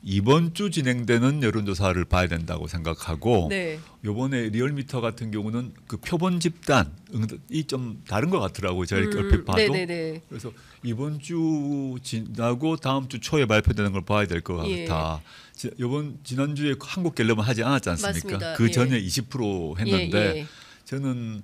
이번 주 진행되는 여론조사를 봐야 된다고 생각하고 네. 이번에 리얼미터 같은 경우는 그 표본 집단이 좀 다른 것 같더라고요. 제가 얼핏 봐도. 네네네. 그래서 이번 주 지나고 다음 주 초에 발표되는 걸 봐야 될 것 예. 같아. 지난주에 한국갤럽은 하지 않았지 않습니까? 맞습니다. 그 예. 전에 20% 했는데 예. 저는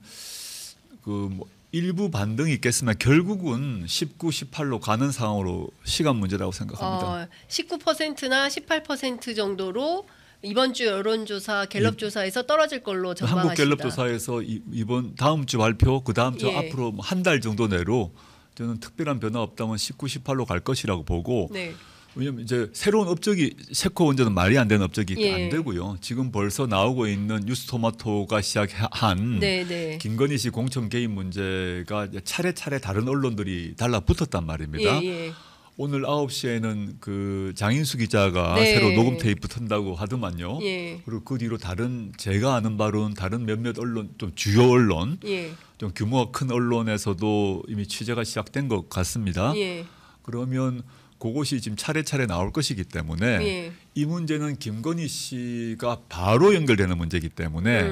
그 뭐 일부 반등이 있겠으나 결국은 19, 18로 가는 상황으로 시간 문제라고 생각합니다. 19%나 18% 정도로 이번 주 여론조사 갤럽 조사에서 떨어질 걸로 전망하시다. 한국 갤럽 조사에서 이번 다음 주 발표 그 다음 주 예. 앞으로 한 달 정도 내로 저는 특별한 변화 없다면 19, 18로 갈 것이라고 보고 네. 왜냐하면 이제 새로운 업적이 체코 원전은 말이 안 되는 업적이 예. 안 되고요. 지금 벌써 나오고 있는 뉴스토마토가 시작한 네. 김건희 씨 공천 개입 문제가 차례차례 다른 언론들이 달라붙었단 말입니다. 예. 오늘 9시에는 그 장인수 기자가 네. 새로 녹음 테이프 튼다고 하더만요. 예. 그리고 그 뒤로 다른 제가 아는 바로는 다른 몇몇 언론 좀 주요 언론 예. 좀 규모가 큰 언론에서도 이미 취재가 시작된 것 같습니다. 예. 그러면 그것이 지금 차례차례 나올 것이기 때문에 예. 이 문제는 김건희 씨가 바로 연결되는 문제이기 때문에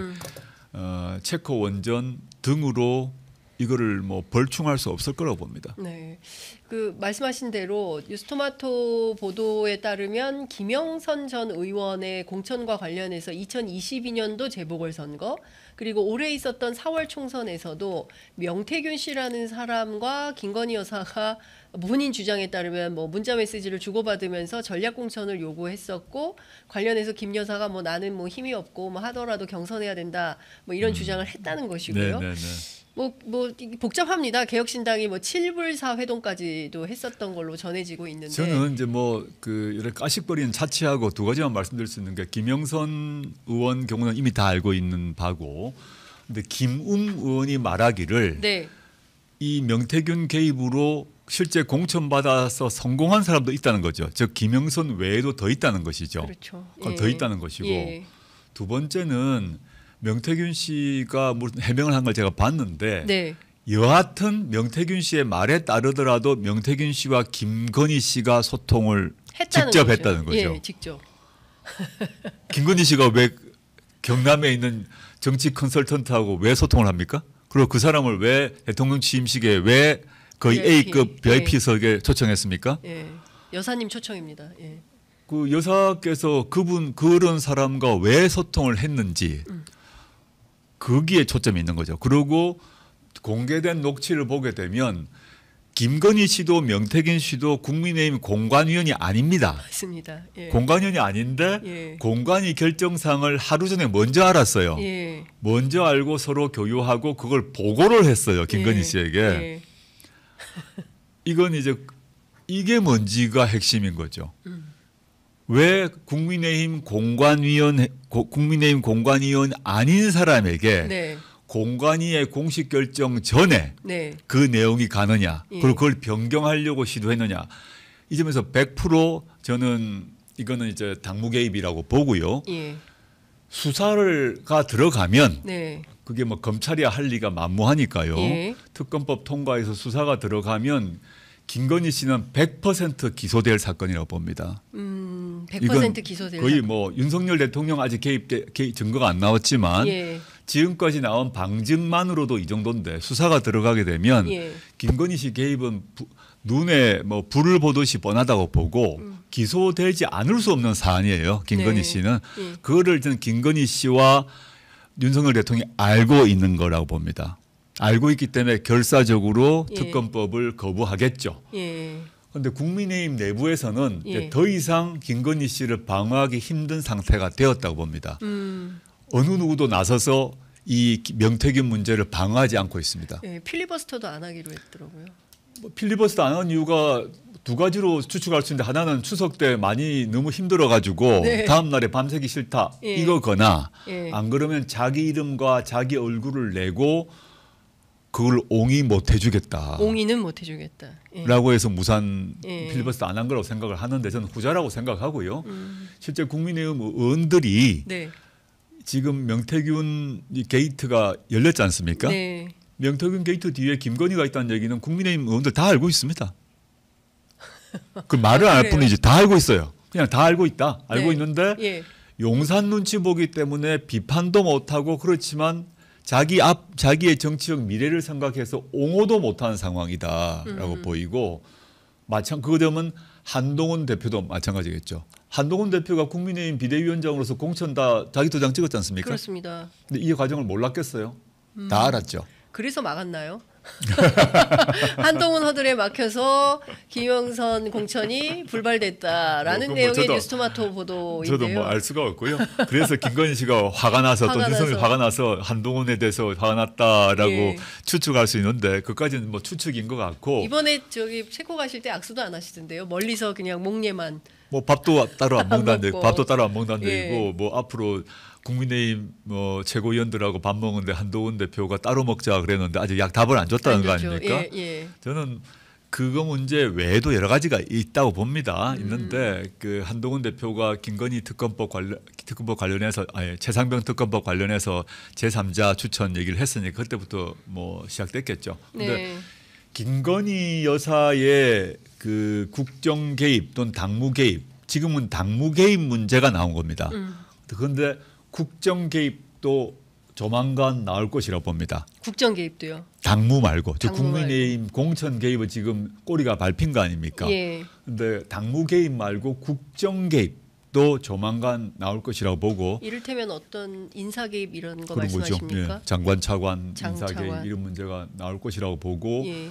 체코 원전 등으로 이거를 뭐 벌충할 수 없을 거라고 봅니다. 네. 그 말씀하신 대로 뉴스토마토 보도에 따르면 김영선 전 의원의 공천과 관련해서 2022년도 재보궐선거 그리고 올해 있었던 4월 총선에서도 명태균 씨라는 사람과 김건희 여사가 본인 주장에 따르면 뭐 문자 메시지를 주고받으면서 전략 공천을 요구했었고 관련해서 김 여사가 뭐 나는 뭐 힘이 없고 뭐 하더라도 경선해야 된다 뭐 이런 주장을 했다는 것이고요. 네네네. 뭐 복잡합니다. 개혁신당이 뭐 7불사 회동까지도 했었던 걸로 전해지고 있는데. 저는 이제 뭐 그 여러 까식거리는 차치하고 두 가지만 말씀드릴 수 있는 게 김영선 의원 경우는 이미 다 알고 있는 바고, 근데 김웅 의원이 말하기를 네. 이 명태균 개입으로 실제 공천 받아서 성공한 사람도 있다는 거죠. 즉 김영선 외에도 더 있다는 것이죠. 그렇죠. 더 있다는 것이고 예. 두 번째는 명태균 씨가 무슨 해명을 한 걸 제가 봤는데 네. 여하튼 명태균 씨의 말에 따르더라도 명태균 씨와 김건희 씨가 소통을 했다는 직접 거죠. 했다는 거죠. 예, 직접. 김건희 씨가 왜 경남에 있는 정치 컨설턴트하고 왜 소통을 합니까? 그리고 그 사람을 왜 대통령 취임식에 왜 거의 VIP, A급 VIP석에 초청했습니까? 예. 여사님 초청입니다. 예. 그 여사께서 그런 사람과 왜 소통을 했는지 거기에 초점이 있는 거죠. 그리고 공개된 녹취를 보게 되면 김건희 씨도 명태균 씨도 국민의힘 공관위원이 아닙니다. 맞습니다. 예. 공관위원이 아닌데 예. 공관위 결정상을 하루 전에 먼저 알았어요. 예. 먼저 알고 서로 교류하고 그걸 보고를 했어요. 김건희 예. 씨에게. 예. 이건 이제 이게 뭔지가 핵심인 거죠. 왜 국민의힘 공관위원 아닌 사람에게 네. 공관위의 공식 결정 전에 네. 그 내용이 가느냐, 예. 그리고 그걸 변경하려고 시도했느냐. 이 점에서 100% 저는 이거는 이제 당무 개입이라고 보고요. 예. 수사가 들어가면 네. 그게 뭐 검찰이 할 리가 만무하니까요. 예. 특검법 통과해서 수사가 들어가면 김건희 씨는 100% 기소될 사건이라고 봅니다. 100% 기소될 거의 사건. 뭐 윤석열 대통령 아직 개입 증거가 안 나왔지만 예. 지금까지 나온 방증만으로도 이 정도인데 수사가 들어가게 되면 예. 김건희 씨 개입은 눈에 뭐 불을 보듯이 뻔하다고 보고 기소되지 않을 수 없는 사안이에요. 김건희 네. 씨는 예. 그거를 저는 김건희 씨와 윤석열 대통령이 알고 있는 거라고 봅니다. 알고 있기 때문에 결사적으로 예. 특검법을 거부하겠죠. 예. 그런데 국민의힘 내부에서는 예. 이제 더 이상 김건희 씨를 방어하기 힘든 상태가 되었다고 봅니다. 어느 누구도 나서서 이 명태균 문제를 방어하지 않고 있습니다. 예. 필리버스터도 안 하기로 했더라고요. 뭐 필리버스터 안 한 이유가 두 가지로 추측할 수 있는데 하나는 추석 때 많이 너무 힘들어가지고 네. 다음 날에 밤새기 싫다 예. 이거거나 예. 안 그러면 자기 이름과 자기 얼굴을 내고 그걸 옹이 못 해주겠다. 옹이는 못 해주겠다. 예. 라고 해서 무산 예. 필리버스터 안 한 거라고 생각을 하는데 저는 후자라고 생각하고요. 실제 국민의힘 의원들이 네. 지금 명태균 이 게이트가 열렸지 않습니까? 네. 명태균 게이트 뒤에 김건희가 있다는 얘기는 국민의힘 의원들 다 알고 있습니다. 그 말을 안 할 그래요? 뿐이지 다 알고 있어요. 그냥 다 알고 있다. 알고 네. 있는데 예. 용산 눈치 보기 때문에 비판도 못하고 그렇지만 자기의 정치적 미래를 생각해서 옹호도 못하는 상황이다라고 보이고 그거 되면 한동훈 대표도 마찬가지겠죠. 한동훈 대표가 국민의힘 비대위원장으로서 공천 다 자기 도장 찍었지 않습니까? 그렇습니다. 근데 이 과정을 몰랐겠어요. 다 알았죠. 그래서 막았나요? 한동훈 허들에 막혀서 김영선 공천이 불발됐다라는 뭐 내용의 저도- 뉴스토마토 보도인데요. 저도 뭐 알 수가 없고요. 그래서 김건희 씨가 화가 나서 또 화가 윤석열이 나서. 화가 나서 한동훈에 대해서 화가 났다라고 예. 추측할 수 있는데 그까지는 뭐 추측인 것 같고 이번에 저기 체코 가실 때 악수도 안 하시던데요. 멀리서 그냥 목례만. 뭐 밥도 따로 안 먹는다는 얘기, 먹고. 밥도 따로 안 먹는다는 예. 얘기고 뭐 앞으로 국민의힘 뭐 최고위원들하고 밥 먹는데 한동훈 대표가 따로 먹자 그랬는데 아직 답을 안 줬다는 거 안 좋죠. 아닙니까? 예, 예. 저는 그거 문제 외에도 여러 가지가 있다고 봅니다. 있는데 그 한동훈 대표가 김건희 특검법 관련해서 최상병 특검법 관련해서 제3자 추천 얘기를 했으니까 그때부터 뭐 시작됐겠죠. 근데 네. 김건희 여사의 그 국정 개입 또는 당무 개입, 지금은 당무 개입 문제가 나온 겁니다. 그런데 국정 개입도 조만간 나올 것이라고 봅니다. 국정 개입도요. 당무 말고, 즉 당무 국민의힘 공천 개입은 지금 꼬리가 밟힌 거 아닙니까? 예. 근데 당무 개입 말고 국정 개입도 조만간 나올 것이라고 보고, 이를테면 어떤 인사 개입 이런 거 그런 거죠. 말씀하십니까? 예, 장관, 차관, 인사 장차관. 개입 이런 문제가 나올 것이라고 보고, 예.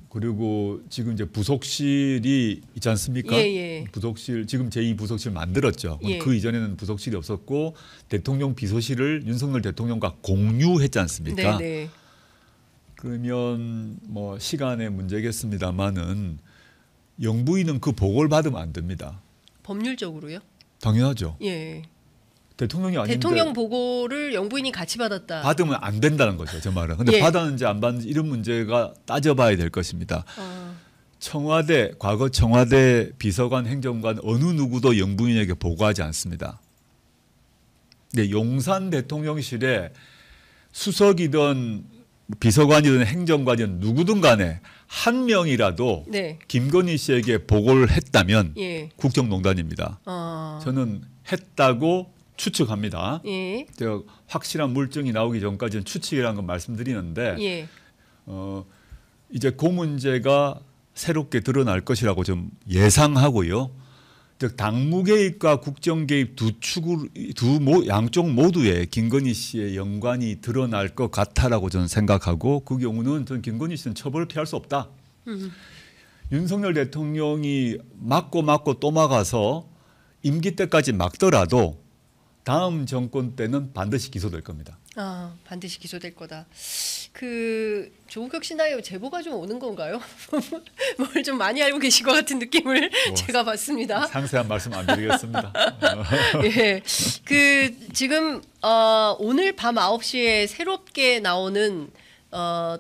그리고 지금 이제 부속실이 있지 않습니까? 예. 부속실 지금 제2부속실 만들었죠. 예. 그 이전에는 부속실이 없었고 대통령 비서실을 윤석열 대통령과 공유했지 않습니까? 네네. 그러면 뭐 시간의 문제겠습니다만은 영부인은 그 보고를 받으면 안 됩니다. 법률적으로요? 당연하죠. 예. 대통령이 아닌데 대통령 보고를 영부인이 같이 받았다. 받으면 안 된다는 거죠. 제 말은. 근데 예. 받았는지 안 받는지 이런 문제가 따져봐야 될 것입니다. 청와대, 과거 청와대 비서관, 행정관 어느 누구도 영부인에게 보고하지 않습니다. 근데 용산 대통령실에 수석이든 비서관이든 행정관이든 누구든 간에 한 명이라도 네. 김건희 씨에게 보고를 했다면 예. 국정농단입니다. 저는 했다고 추측합니다. 예. 제가 확실한 물증이 나오기 전까지는 추측이라는 건 말씀드리는데 예. 이제 그 문제가 새롭게 드러날 것이라고 좀 예상하고요. 즉 당무 개입과 국정 개입 양쪽 모두에 김건희 씨의 연관이 드러날 것 같다라고 저는 생각하고 그 경우는 저는 김건희 씨는 처벌을 피할 수 없다. 윤석열 대통령이 막고 또 막아서 임기 때까지 막더라도 다음 정권 때는 반드시 기소될 겁니다. 반드시 기소될 거다. 그 조국 신당에 제보가 좀 오는 건가요? 뭘 좀 많이 알고 계신 것 같은 느낌을 제가 받습니다. 상세한 말씀 안 드리겠습니다. 예, 그 지금 오늘 밤 9시에 새롭게 나오는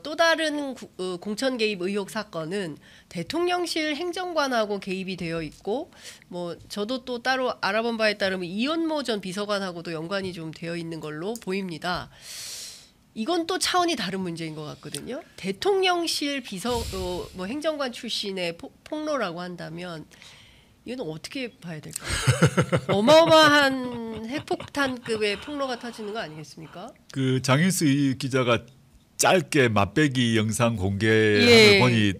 또 다른 공천 개입 의혹 사건은 대통령실 행정관하고 개입이 되어 있고, 뭐 저도 또 따로 알아본 바에 따르면 이현모 전 비서관하고도 연관이 좀 되어 있는 걸로 보입니다. 이건 또 차원이 다른 문제인 것 같거든요. 대통령실 뭐 행정관 출신의 폭로라고 한다면 이건 어떻게 봐야 될까요? 어마어마한 핵폭탄급의 폭로가 터지는 거 아니겠습니까? 그 장인수 기자가 짧게 맛배기 영상 공개를 보니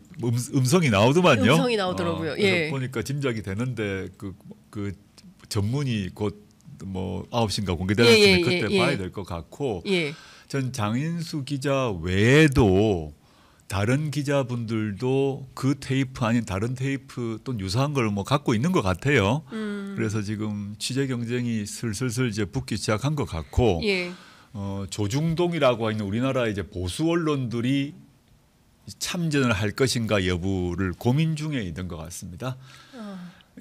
음성이 나오더만요. 음성이 나오더라고요. 예. 보니까 짐작이 되는데 그 전문이 곧 뭐 9시인가 공개되는데 그때 봐야 될 것 같고. 전 장인수 기자 외에도 다른 기자분들도 그 테이프 아닌 다른 테이프 또는 유사한 걸 뭐 갖고 있는 것 같아요. 그래서 지금 취재 경쟁이 슬슬 이제 붙기 시작한 것 같고. 조중동이라고 하는 우리나라 이제 보수 언론들이 참전을 할 것인가 여부를 고민 중에 있는 것 같습니다.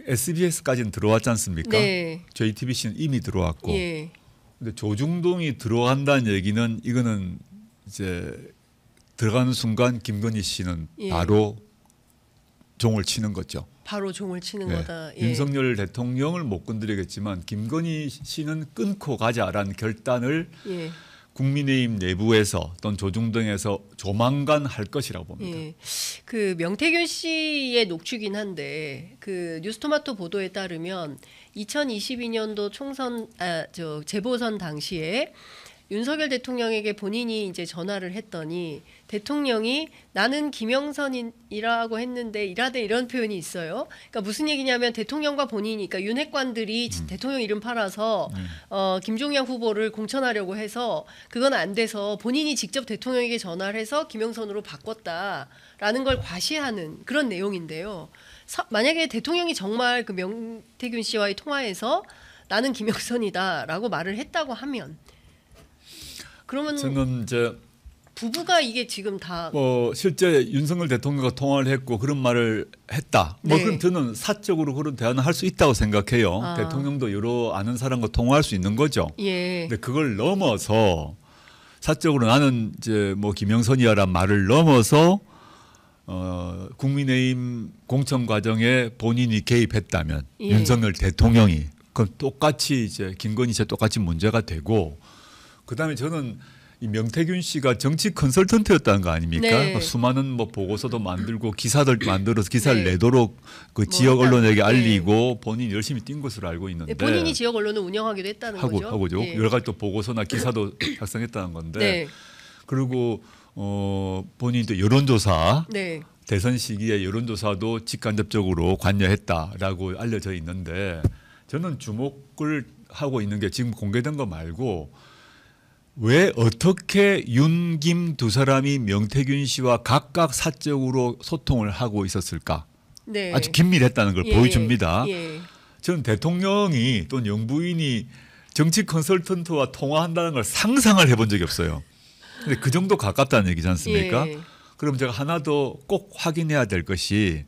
SBS까지는 들어왔지 않습니까? 네. JTBC는 이미 들어왔고. 근데 조중동이 들어간다는 얘기는 이거는 이제 들어가는 순간 김건희 씨는 바로 종을 치는 거죠. 바로 종을 치는 거다. 윤석열 대통령을 못 건드리겠지만 김건희 씨는 끊고 가자라는 결단을 국민의힘 내부에서 또는 조중동에서 조만간 할 것이라고 봅니다. 그 명태균 씨의 녹취긴 한데 그 뉴스토마토 보도에 따르면 2022년도 총선 재보선 당시에 윤석열 대통령에게 본인이 이제 전화를 했더니 대통령이 나는 김영선이라고 했는데 이라대 이런 표현이 있어요. 그러니까 무슨 얘기냐면 대통령과 본인이, 그러니까 윤핵관들이 대통령 이름 팔아서 김종양 후보를 공천하려고 해서 그건 안 돼서 본인이 직접 대통령에게 전화를 해서 김영선으로 바꿨다라는 걸 과시하는 그런 내용인데요. 만약에 대통령이 정말 그 명태균 씨와의 통화에서 나는 김영선이다라고 말을 했다고 하면 그러면 저는 이제 부부가 이게 지금 다 실제 윤석열 대통령과 통화를 했고 그런 말을 했다. 그럼 저는 사적으로 그런 대화는 할 수 있다고 생각해요. 대통령도 여러 아는 사람과 통화할 수 있는 거죠. 근데 그걸 넘어서 사적으로 나는 이제 뭐 김영선이야란 말을 넘어서 국민의힘 공천 과정에 본인이 개입했다면 예. 윤석열 대통령이 그럼 똑같이 이제 김건희 씨와 똑같이 문제가 되고 그다음에 저는 이 명태균 씨가 정치 컨설턴트였다는 거 아닙니까? 네. 수많은 뭐 보고서도 만들고 기사들 만들어서 기사를 네. 내도록 그 지역 했다. 언론에게 네. 알리고 본인이 열심히 뛴 것으로 알고 있는데 네, 본인이 지역 언론을 운영하기도 했다는 거죠. 하고죠. 예. 여러 가지 또 보고서나 기사도 작성했다는 건데 네. 그리고 본인이 또 여론조사 네. 대선 시기에 여론조사도 직간접적으로 관여했다라고 알려져 있는데 저는 주목을 하고 있는 게 지금 공개된 거 말고 왜 어떻게 윤, 김 두 사람이 명태균 씨와 각각 사적으로 소통을 하고 있었을까? 네. 아주 긴밀했다는 걸 보여줍니다. 예. 저는 대통령이 또는 영부인이 정치 컨설턴트와 통화한다는 걸 상상을 해본 적이 없어요. 근데 그 정도 가깝다는 얘기지 않습니까? 예. 그럼 제가 하나 더 꼭 확인해야 될 것이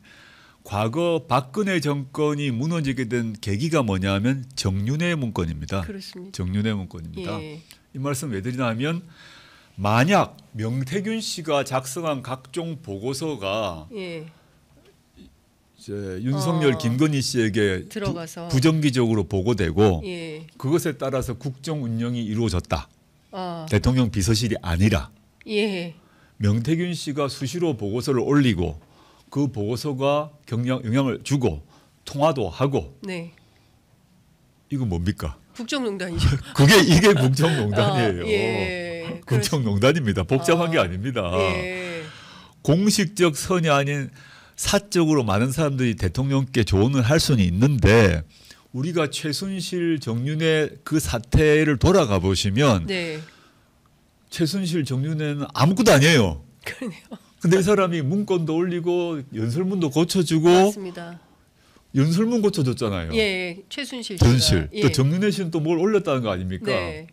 과거 박근혜 정권이 무너지게 된 계기가 뭐냐면 정윤회 문건입니다. 그렇습니다. 정윤회 문건입니다. 예. 이 말씀 왜 드리냐면 만약 명태균 씨가 작성한 각종 보고서가 예. 이제 윤석열 김건희 씨에게 들어가서. 부정기적으로 보고되고 예. 그것에 따라서 국정 운영이 이루어졌다. 아. 대통령 비서실이 아니라 예. 명태균 씨가 수시로 보고서를 올리고 그 보고서가 영향을 주고 통화도 하고 네. 이거 뭡니까? 국정농단이죠. 이게 국정농단이에요. 예. 국정농단입니다. 복잡한 게 아닙니다. 예. 공식적 선이 아닌 사적으로 많은 사람들이 대통령께 조언을 할 수는 있는데 우리가 최순실 정윤회 그 사태를 돌아가 보시면 네. 최순실 정윤회는 아무것도 아니에요. 그러네요. 근데 이 사람이 문건도 올리고 연설문도 고쳐주고 맞습니다. 연설문 고쳐줬잖아요. 예. 최순실 씨가. 최순실. 예. 또 정윤회 씨는 또 뭘 올렸다는 거 아닙니까? 네.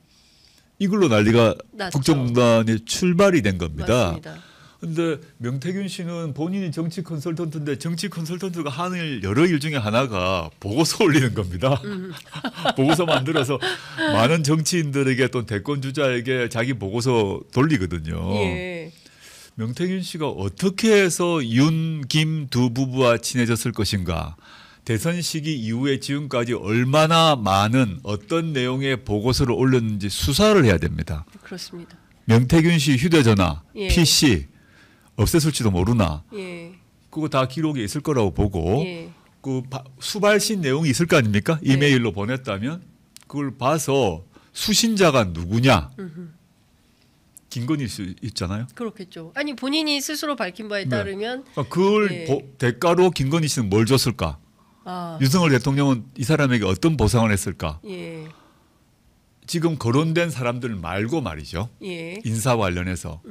이걸로 난리가 났죠. 국정농단의 출발이 된 겁니다. 맞습니다. 근데 명태균 씨는 본인이 정치 컨설턴트인데 정치 컨설턴트가 하는 여러 일 중에 하나가 보고서 올리는 겁니다. 보고서 만들어서 많은 정치인들에게 또 대권 주자에게 자기 보고서 돌리거든요. 예. 명태균 씨가 어떻게 해서 윤, 김 두 부부와 친해졌을 것인가? 대선 시기 이후에 지금까지 얼마나 많은 어떤 내용의 보고서를 올렸는지 수사를 해야 됩니다. 그렇습니다. 명태균 씨 휴대전화, 예. PC 없앴을지도 모르나 예. 그거 다 기록에 있을 거라고 보고 예. 그 수발신 내용이 있을 거 아닙니까? 이메일로 보냈다면 그걸 봐서 수신자가 누구냐? 김건희 씨 있잖아요. 그렇겠죠. 아니 본인이 스스로 밝힌 바에 따르면 그러니까 그걸 예. 대가로 김건희 씨는 뭘 줬을까? 아, 윤석열 대통령은 이 사람에게 어떤 보상을 했을까? 예. 지금 거론된 사람들 말고 말이죠. 예. 인사 관련해서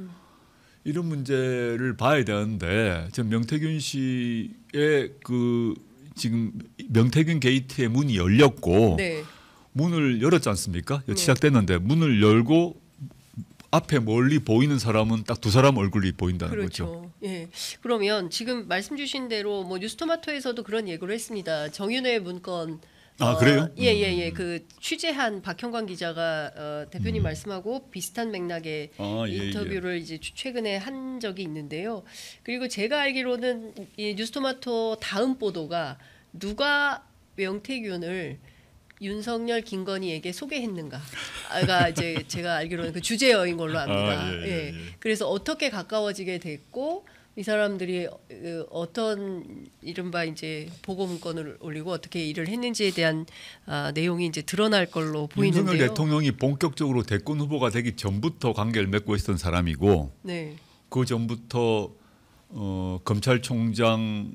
이런 문제를 봐야 되는데 지금 명태균 씨의 그 지금 명태균 게이트의 문이 열렸고 네. 문을 열었지 않습니까? 네. 시작됐는데 문을 열고 앞에 멀리 보이는 사람은 딱 두 사람 얼굴이 보인다는 거죠. 그렇죠. 예. 그러면 지금 말씀 주신 대로 뭐 뉴스토마토에서도 그런 예고를 했습니다. 정윤회 문건 그래요? 예예예. 그 취재한 박형광 기자가 대표님 말씀하고 비슷한 맥락의 예, 인터뷰를 이제 최근에 한 적이 있는데요. 그리고 제가 알기로는 이 뉴스토마토 다음 보도가 누가 명태균을 윤석열 김건희에게 소개했는가가 이제 제가 알기로는 그 주제어인 걸로 압니다. 예. 그래서 어떻게 가까워지게 됐고 이 사람들이 어떤 이른바 이제 보고 문건을 올리고 어떻게 일을 했는지에 대한 내용이 이제 드러날 걸로 보이는데요. 윤석열 대통령이 본격적으로 대권 후보가 되기 전부터 관계를 맺고 있었던 사람이고 네. 그 전부터 검찰총장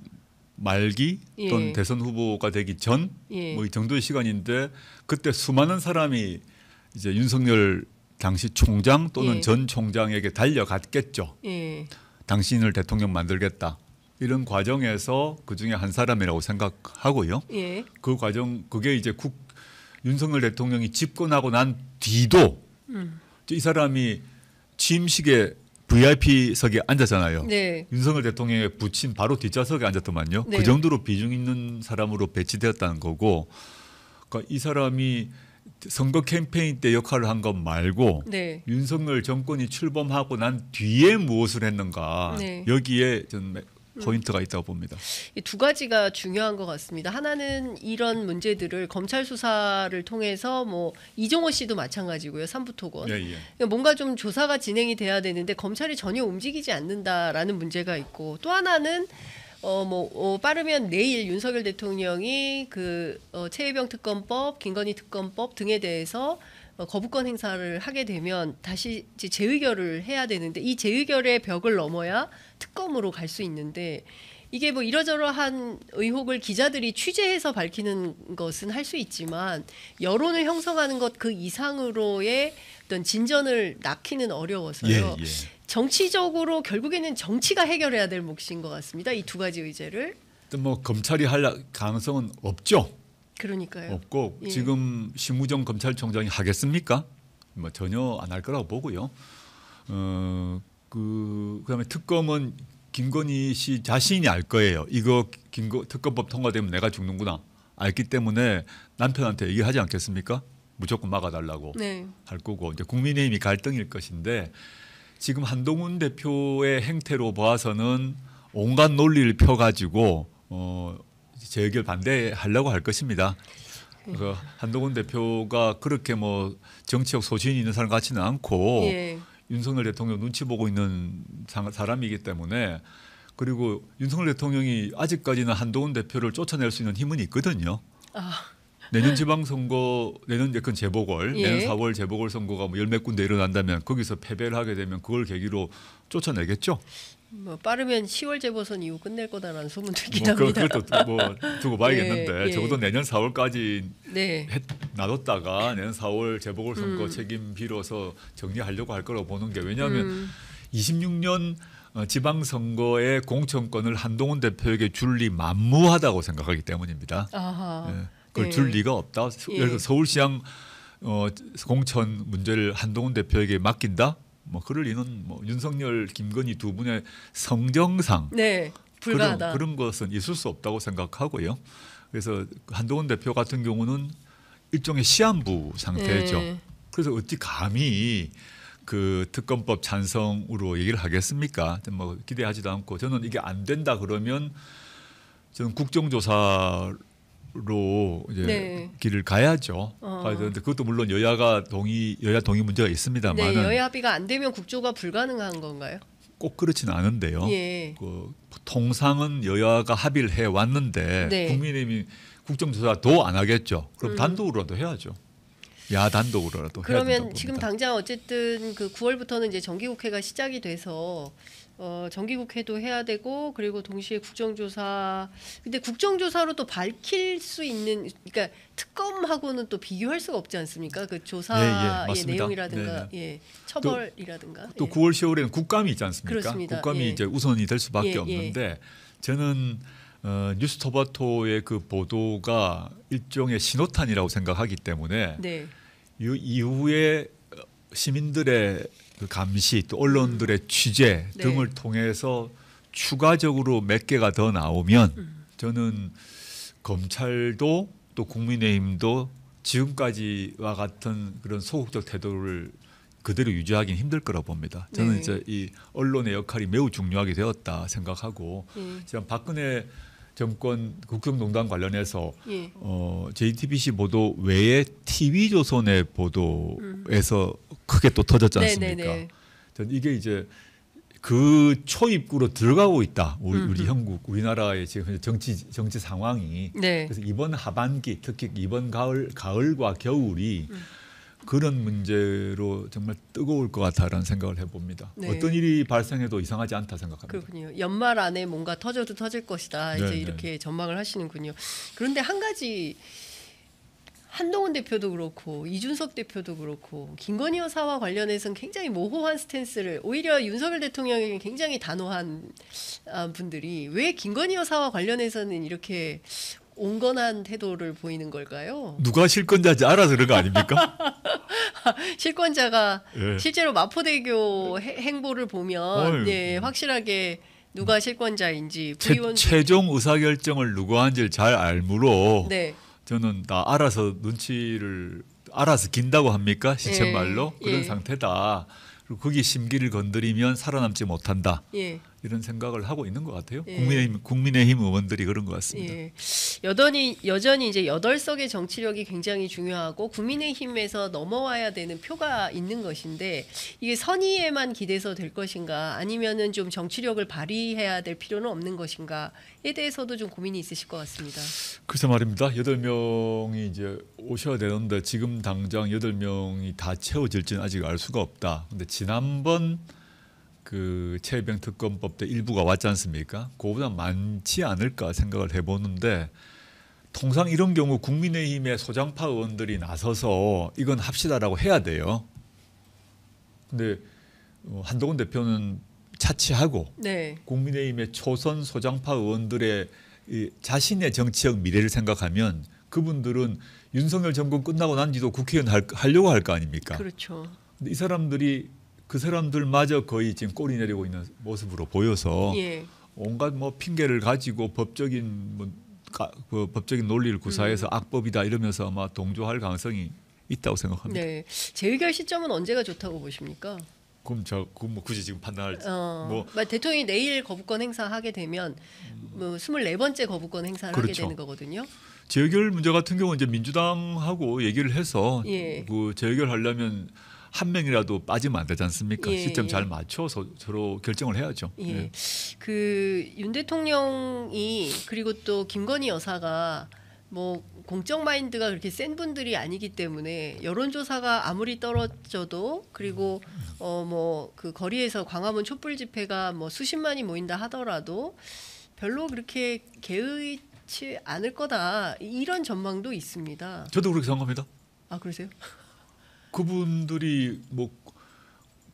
말기 또는 예. 대선 후보가 되기 전 예. 뭐 이 정도의 시간인데 그때 수많은 사람이 이제 윤석열 당시 총장 또는 예. 전 총장에게 달려갔겠죠. 예. 당신을 대통령 만들겠다. 이런 과정에서 그 중에 한 사람이라고 생각하고요. 예. 그 과정 그게 이제 윤석열 대통령이 집권하고 난 뒤도 이 사람이 취임식에 VIP석에 앉았잖아요. 네. 윤석열 대통령의 부친 바로 뒷좌석에 앉았더만요. 네. 그 정도로 비중 있는 사람으로 배치되었다는 거고 그러니까 이 사람이 선거 캠페인 때 역할을 한 것 말고 네. 윤석열 정권이 출범하고 난 뒤에 무엇을 했는가 네. 여기에 저는 포인트가 있다고 봅니다. 이 두 가지가 중요한 것 같습니다. 하나는 이런 문제들을 검찰 수사를 통해서 뭐 이종호 씨도 마찬가지고요. 삼부토건. 예, 예. 그러니까 뭔가 좀 조사가 진행이 돼야 되는데 검찰이 전혀 움직이지 않는다라는 문제가 있고 또 하나는 빠르면 내일 윤석열 대통령이 최혜병 특검법, 김건희 특검법 등에 대해서 거부권 행사를 하게 되면 다시 이제 재의결을 해야 되는데 이 재의결의 벽을 넘어야 특검으로 갈 수 있는데 이게 뭐 이러저러한 의혹을 기자들이 취재해서 밝히는 것은 할 수 있지만 여론을 형성하는 것 그 이상으로의 어떤 진전을 낳기는 어려워서요. 예, 예. 정치적으로 결국에는 정치가 해결해야 될 몫인 것 같습니다. 이 두 가지 의제를. 뭐 검찰이 할 가능성은 없죠. 그러니까요. 없고 예. 지금 심우정 검찰총장이 하겠습니까? 뭐 전혀 안 할 거라고 보고요. 그다음에 특검은 김건희 씨 자신이 알 거예요. 이거 특검법 통과되면 내가 죽는구나. 알기 때문에 남편한테 얘기하지 않겠습니까? 무조건 막아달라고 네. 할 거고 이제 국민의힘이 갈등일 것인데 지금 한동훈 대표의 행태로 봐서는 온갖 논리를 펴가지고 재의결 반대하려고 할 것입니다. 그래서 한동훈 대표가 그렇게 뭐 정치적 소신이 있는 사람 같지는 않고 예. 윤석열 대통령 눈치 보고 있는 사람이기 때문에 그리고 윤석열 대통령이 아직까지는 한동훈 대표를 쫓아낼 수 있는 힘은 있거든요. 내년 지방선거, 내년 예컨 재보궐, 예. 내년 4월 재보궐 선거가 뭐 열 몇 군데 일어난다면 거기서 패배를 하게 되면 그걸 계기로 쫓아내겠죠. 뭐 빠르면 10월 재보선 이후 끝낼 거다라는 소문도 있긴 뭐 합니다. 그것도 뭐 두고 봐야겠는데 예. 적어도 내년 4월까지 네. 놔뒀다가 내년 4월 재보궐 선거 책임 빌어서 정리하려고 할 거라고 보는 게 왜냐하면 26년 지방선거의 공천권을 한동훈 대표에게 줄 리 만무하다고 생각하기 때문입니다. 아하. 예. 그걸 예. 줄 리가 없다. 예. 예를 들어 서울시장 공천 문제를 한동훈 대표에게 맡긴다. 뭐 그럴 리는 뭐 윤석열, 김건희 두 분의 성정상 네. 불가하다. 그런 것은 있을 수 없다고 생각하고요. 그래서 한동훈 대표 같은 경우는 일종의 시한부 상태죠. 네. 그래서 어찌 감히 그 특검법 찬성으로 얘기를 하겠습니까? 뭐 기대하지도 않고 저는 이게 안 된다 그러면 저는 국정조사로 이제 네. 길을 가야죠. 가야 되는데 그것도 물론 여야 동의 문제가 있습니다만은 네, 여야 합의가 안 되면 국조가 불가능한 건가요? 꼭 그렇지는 않은데요. 예. 통상은 여야가 합의를 해 왔는데 네. 국민의힘이 국정조사도 안 하겠죠. 그럼 단독으로라도 해야죠. 야단독으로라도 해야 그러면 된다고 지금 봅니다. 당장 어쨌든 그 9월부터는 이제 정기국회가 시작이 돼서 정기국회도 해야 되고 그리고 동시에 국정조사. 근데 국정조사로 또 밝힐 수 있는 그러니까 특검하고는 또 비교할 수가 없지 않습니까? 그 조사의 맞습니다. 내용이라든가 예, 처벌이라든가 또 예. 9월 10월에는 국감이 있지 않습니까? 그렇습니다. 국감이 예. 이제 우선이 될 수밖에 예, 예. 없는데 저는 뉴스토마토의 그 보도가 일종의 신호탄이라고 생각하기 때문에 네. 이후에 시민들의 그 감시 또 언론들의 취재 네. 등을 통해서 추가적으로 몇 개가 더 나오면 저는 검찰도 또 국민의힘도 지금까지와 같은 그런 소극적 태도를 그대로 유지하기는 힘들 거라고 봅니다. 저는 네. 이제 이 언론의 역할이 매우 중요하게 되었다 생각하고 지금 박근혜 정권 국정농단 관련해서 예. JTBC 보도 외에 TV조선의 보도에서 크게 또 터졌지 않습니까? 네네네. 저는 이게 이제 그 초입구로 들어가고 있다. 우리 형국, 우리나라의 지금 정치 상황이. 네. 그래서 이번 하반기, 특히 이번 가을과 겨울이 그런 문제로 정말 뜨거울 것 같다라는 생각을 해봅니다. 네. 어떤 일이 발생해도 이상하지 않다 생각합니다. 그렇군요. 연말 안에 뭔가 터져도 터질 것이다. 이제 네, 네. 이렇게 전망을 하시는군요. 그런데 한 가지 한동훈 대표도 그렇고 이준석 대표도 그렇고 김건희 여사와 관련해서는 굉장히 모호한 스탠스를 오히려 윤석열 대통령에게 굉장히 단호한 분들이 왜 김건희 여사와 관련해서는 이렇게 온건한 태도를 보이는 걸까요? 누가 실권자인지 알아서 그런 거 아닙니까? 실권자가 예. 실제로 마포대교 행보를 보면 어휴. 예, 확실하게 누가 실권자인지 부의원 최종 의사결정을 누가 한지를 잘 알므로 네. 저는 다 알아서 눈치를 알아서 긴다고 합니까? 시쳇말로 예. 그런 예. 상태다. 그리고 거기 심기를 건드리면 살아남지 못한다. 예. 이런 생각을 하고 있는 것 같아요. 예. 국민의힘 의원들이 그런 것 같습니다. 예. 여전히 이제 8석의 정치력이 굉장히 중요하고 국민의힘에서 넘어와야 되는 표가 있는 것인데 이게 선의에만 기대서 될 것인가 아니면은 좀 정치력을 발휘해야 될 필요는 없는 것인가에 대해서도 좀 고민이 있으실 것 같습니다. 글쎄 말입니다. 8명이 이제 오셔야 되는데 지금 당장 8명이 다 채워질지는 아직 알 수가 없다. 근데 지난번 그 최혜병 특검법 때 일부가 왔지 않습니까? 그거보다 많지 않을까 생각을 해보는데 통상 이런 경우 국민의힘의 소장파 의원들이 나서서 이건 합시다라고 해야 돼요. 근데 한동훈 대표는 차치하고 네. 국민의힘의 초선 소장파 의원들의 이 자신의 정치적 미래를 생각하면 그분들은 윤석열 정권 끝나고 난 뒤도 국회의원 하려고 할 거 아닙니까? 그렇죠. 근데 이 사람들이 그 사람들마저 거의 지금 꼬리 내리고 있는 모습으로 보여서 예. 온갖 뭐 핑계를 가지고 법적인 법적인 논리를 구사해서 악법이다 이러면서 아마 동조할 가능성이 있다고 생각합니다. 네. 재의결 시점은 언제가 좋다고 보십니까? 그럼 뭐 굳이 지금 판단할 뭐 대통령이 내일 거부권 행사하게 되면 뭐 24번째 거부권 행사를 하게 그렇죠. 되는 거거든요. 재의결 문제 같은 경우는 이제 민주당하고 얘기를 해서 예. 그 재의결하려면 한 명이라도 빠지면 안 되지 않습니까? 예, 시점 예. 잘 맞춰서 서로 결정을 해야죠. 예. 예. 그 윤 대통령이 그리고 또 김건희 여사가 뭐 공적 마인드가 그렇게 센 분들이 아니기 때문에 여론조사가 아무리 떨어져도 그리고 뭐 그 거리에서 광화문 촛불 집회가 뭐 수십만이 모인다 하더라도 별로 그렇게 개의치 않을 거다 이런 전망도 있습니다. 저도 그렇게 생각합니다. 아 그러세요? 그분들이 뭐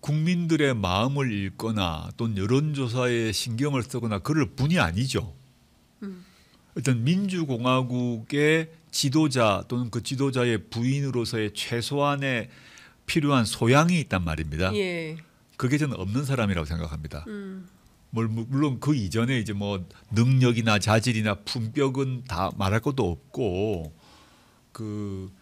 국민들의 마음을 읽거나 또는 여론조사에 신경을 쓰거나 그럴 분이 아니죠. 일단 민주공화국의 지도자 또는 그 지도자의 부인으로서의 최소한의 필요한 소양이 있단 말입니다. 예. 그게 저는 없는 사람이라고 생각합니다. 물론 그 이전에 이제 뭐 능력이나 자질이나 품격은 다 말할 것도 없고 그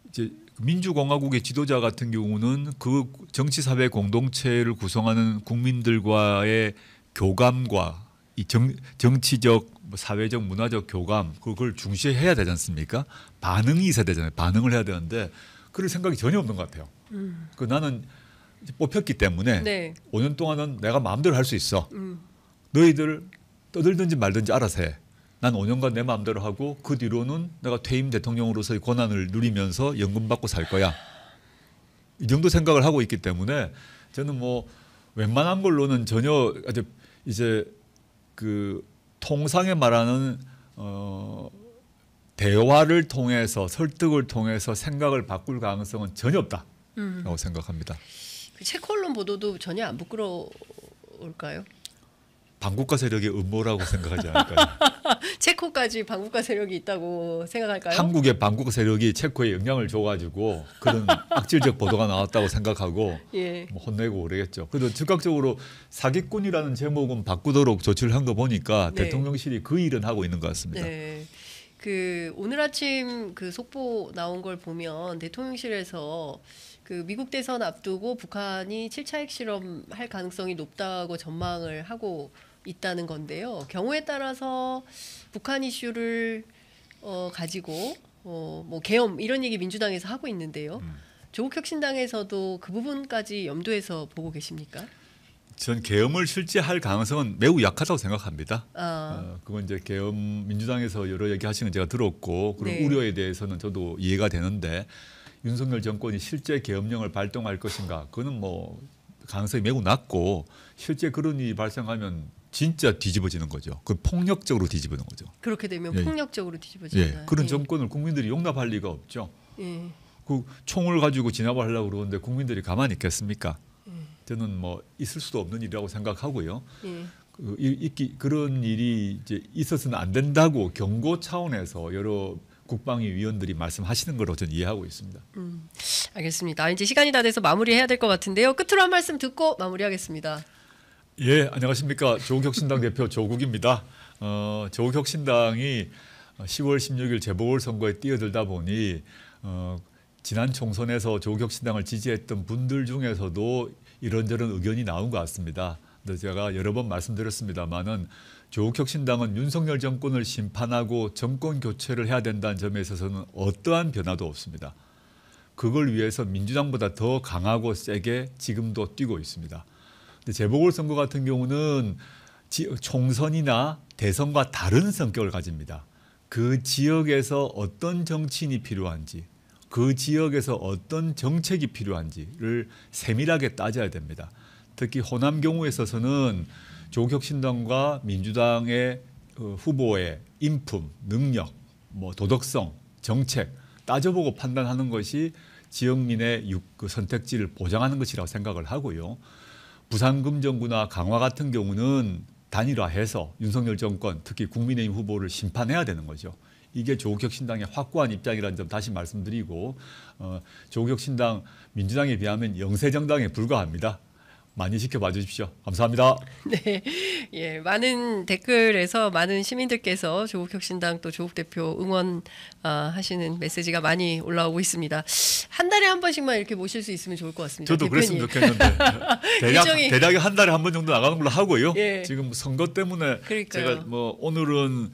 이제 민주공화국의 지도자 같은 경우는 그 정치사회 공동체를 구성하는 국민들과의 교감과 이 정치적, 사회적, 문화적 교감 그걸 중시해야 되지 않습니까? 반응이 있어야 되잖아요. 반응을 해야 되는데 그럴 생각이 전혀 없는 것 같아요. 그 나는 뽑혔기 때문에 네. 5년 동안은 내가 마음대로 할 수 있어. 너희들 떠들든지 말든지 알아서 해. 난 5년간 내 마음대로 하고 그 뒤로는 내가 퇴임 대통령으로서의 권한을 누리면서 연금 받고 살 거야. 이 정도 생각을 하고 있기 때문에 저는 뭐 웬만한 걸로는 전혀 이제 그 통상에 말하는 대화를 통해서 설득을 통해서 생각을 바꿀 가능성은 전혀 없다라고 생각합니다. 그 체코 언론 보도도 전혀 안 부끄러울까요? 반국가 세력의 음모라고 생각하지 않을까요? 체코까지 반국가 세력이 있다고 생각할까요? 한국의 반국가 세력이 체코에 영향을 줘가지고 그런 악질적 보도가 나왔다고 생각하고 예. 뭐 혼내고 그러겠죠. 그래도 즉각적으로 사기꾼이라는 제목은 바꾸도록 조치를 한 거 보니까 네. 대통령실이 그 일은 하고 있는 것 같습니다. 네. 그 오늘 아침 그 속보 나온 걸 보면 대통령실에서 그 미국 대선 앞두고 북한이 7차 핵실험 할 가능성이 높다고 전망을 하고 있다는 건데요. 경우에 따라서 북한 이슈를 가지고 뭐 계엄 이런 얘기 민주당에서 하고 있는데요. 조국혁신당에서도 그 부분까지 염두에서 보고 계십니까? 전 계엄을 실제 할 가능성은 매우 약하다고 생각합니다. 그건 이제 계엄 민주당에서 여러 얘기하시는 거 제가 들었고 그런 네. 우려에 대해서는 저도 이해가 되는데 윤석열 정권이 실제 계엄령을 발동할 것인가 그거는 뭐 가능성이 매우 낮고 실제 그런 일이 발생하면 진짜 뒤집어지는 거죠. 그 폭력적으로 뒤집어지는 거죠. 그렇게 되면 예. 폭력적으로 뒤집어진다. 예, 그런 예. 정권을 국민들이 용납할 리가 없죠. 예. 그 총을 가지고 진압을 하려고 그러는데 국민들이 가만히 있겠습니까? 저는 뭐 있을 수도 없는 일이라고 생각하고요. 예. 그런 일이 이제 있어서는 안 된다고 경고 차원에서 여러 국방위 위원들이 말씀하시는 거로 저는 이해하고 있습니다. 알겠습니다. 이제 시간이 다 돼서 마무리해야 될 것 같은데요. 끝으로 한 말씀 듣고 마무리하겠습니다. 예, 안녕하십니까. 조국혁신당 대표 조국입니다. 조국혁신당이 10월 16일 재보궐선거에 뛰어들다 보니 지난 총선에서 조국혁신당을 지지했던 분들 중에서도 이런저런 의견이 나온 것 같습니다. 근데 제가 여러 번 말씀드렸습니다마는 조국혁신당은 윤석열 정권을 심판하고 정권 교체를 해야 된다는 점에 있어서는 어떠한 변화도 없습니다. 그걸 위해서 민주당보다 더 강하고 세게 지금도 뛰고 있습니다. 근데 재보궐선거 같은 경우는 총선이나 대선과 다른 성격을 가집니다. 그 지역에서 어떤 정치인이 필요한지, 그 지역에서 어떤 정책이 필요한지를 세밀하게 따져야 됩니다. 특히 호남 경우에 있어서는 조국혁신당과 민주당의 후보의 인품, 능력, 도덕성, 정책 따져보고 판단하는 것이 지역민의 선택지를 보장하는 것이라고 생각을 하고요. 부산금정구나 강화 같은 경우는 단일화해서 윤석열 정권, 특히 국민의힘 후보를 심판해야 되는 거죠. 이게 조국혁신당의 확고한 입장이라는 점 다시 말씀드리고, 조국혁신당 민주당에 비하면 영세정당에 불과합니다. 많이 지켜봐 주십시오. 감사합니다. 네, 예, 많은 댓글에서 많은 시민들께서 조국혁신당 또 조국 대표 응원하시는 메시지가 많이 올라오고 있습니다. 한 달에 한 번씩만 이렇게 모실 수 있으면 좋을 것 같습니다. 저도 대표님. 그랬으면 좋겠는데 대략 한 달에 한 번 정도 나가는 걸로 하고요. 예. 지금 선거 때문에 그러니까요. 제가 오늘은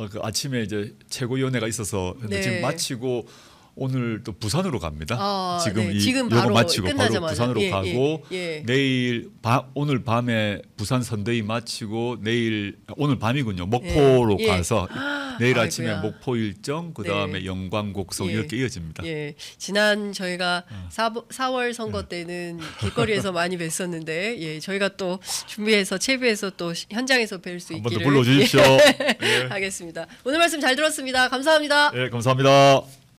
그 아침에 이제 최고위원회가 있어서 네. 지금 마치고 오늘 또 부산으로 갑니다. 네. 지금 요거 바로 마치고 끝나자마자. 바로 부산으로 가고 내일 오늘 밤에 부산 선대위 마치고 오늘 밤이군요. 목포로 가서 내일 아침에 아이고야. 목포 일정, 그다음에 네. 영광, 곡성 이렇게 이어집니다. 예, 지난 저희가 4월 선거 때는 길거리에서 많이 뵀었는데, 예, 저희가 또 준비해서 채비해서 또 현장에서 뵐 수 한 번 더 있기를 불러주십시오. 하겠습니다. 오늘 말씀 잘 들었습니다. 감사합니다. 네, 감사합니다.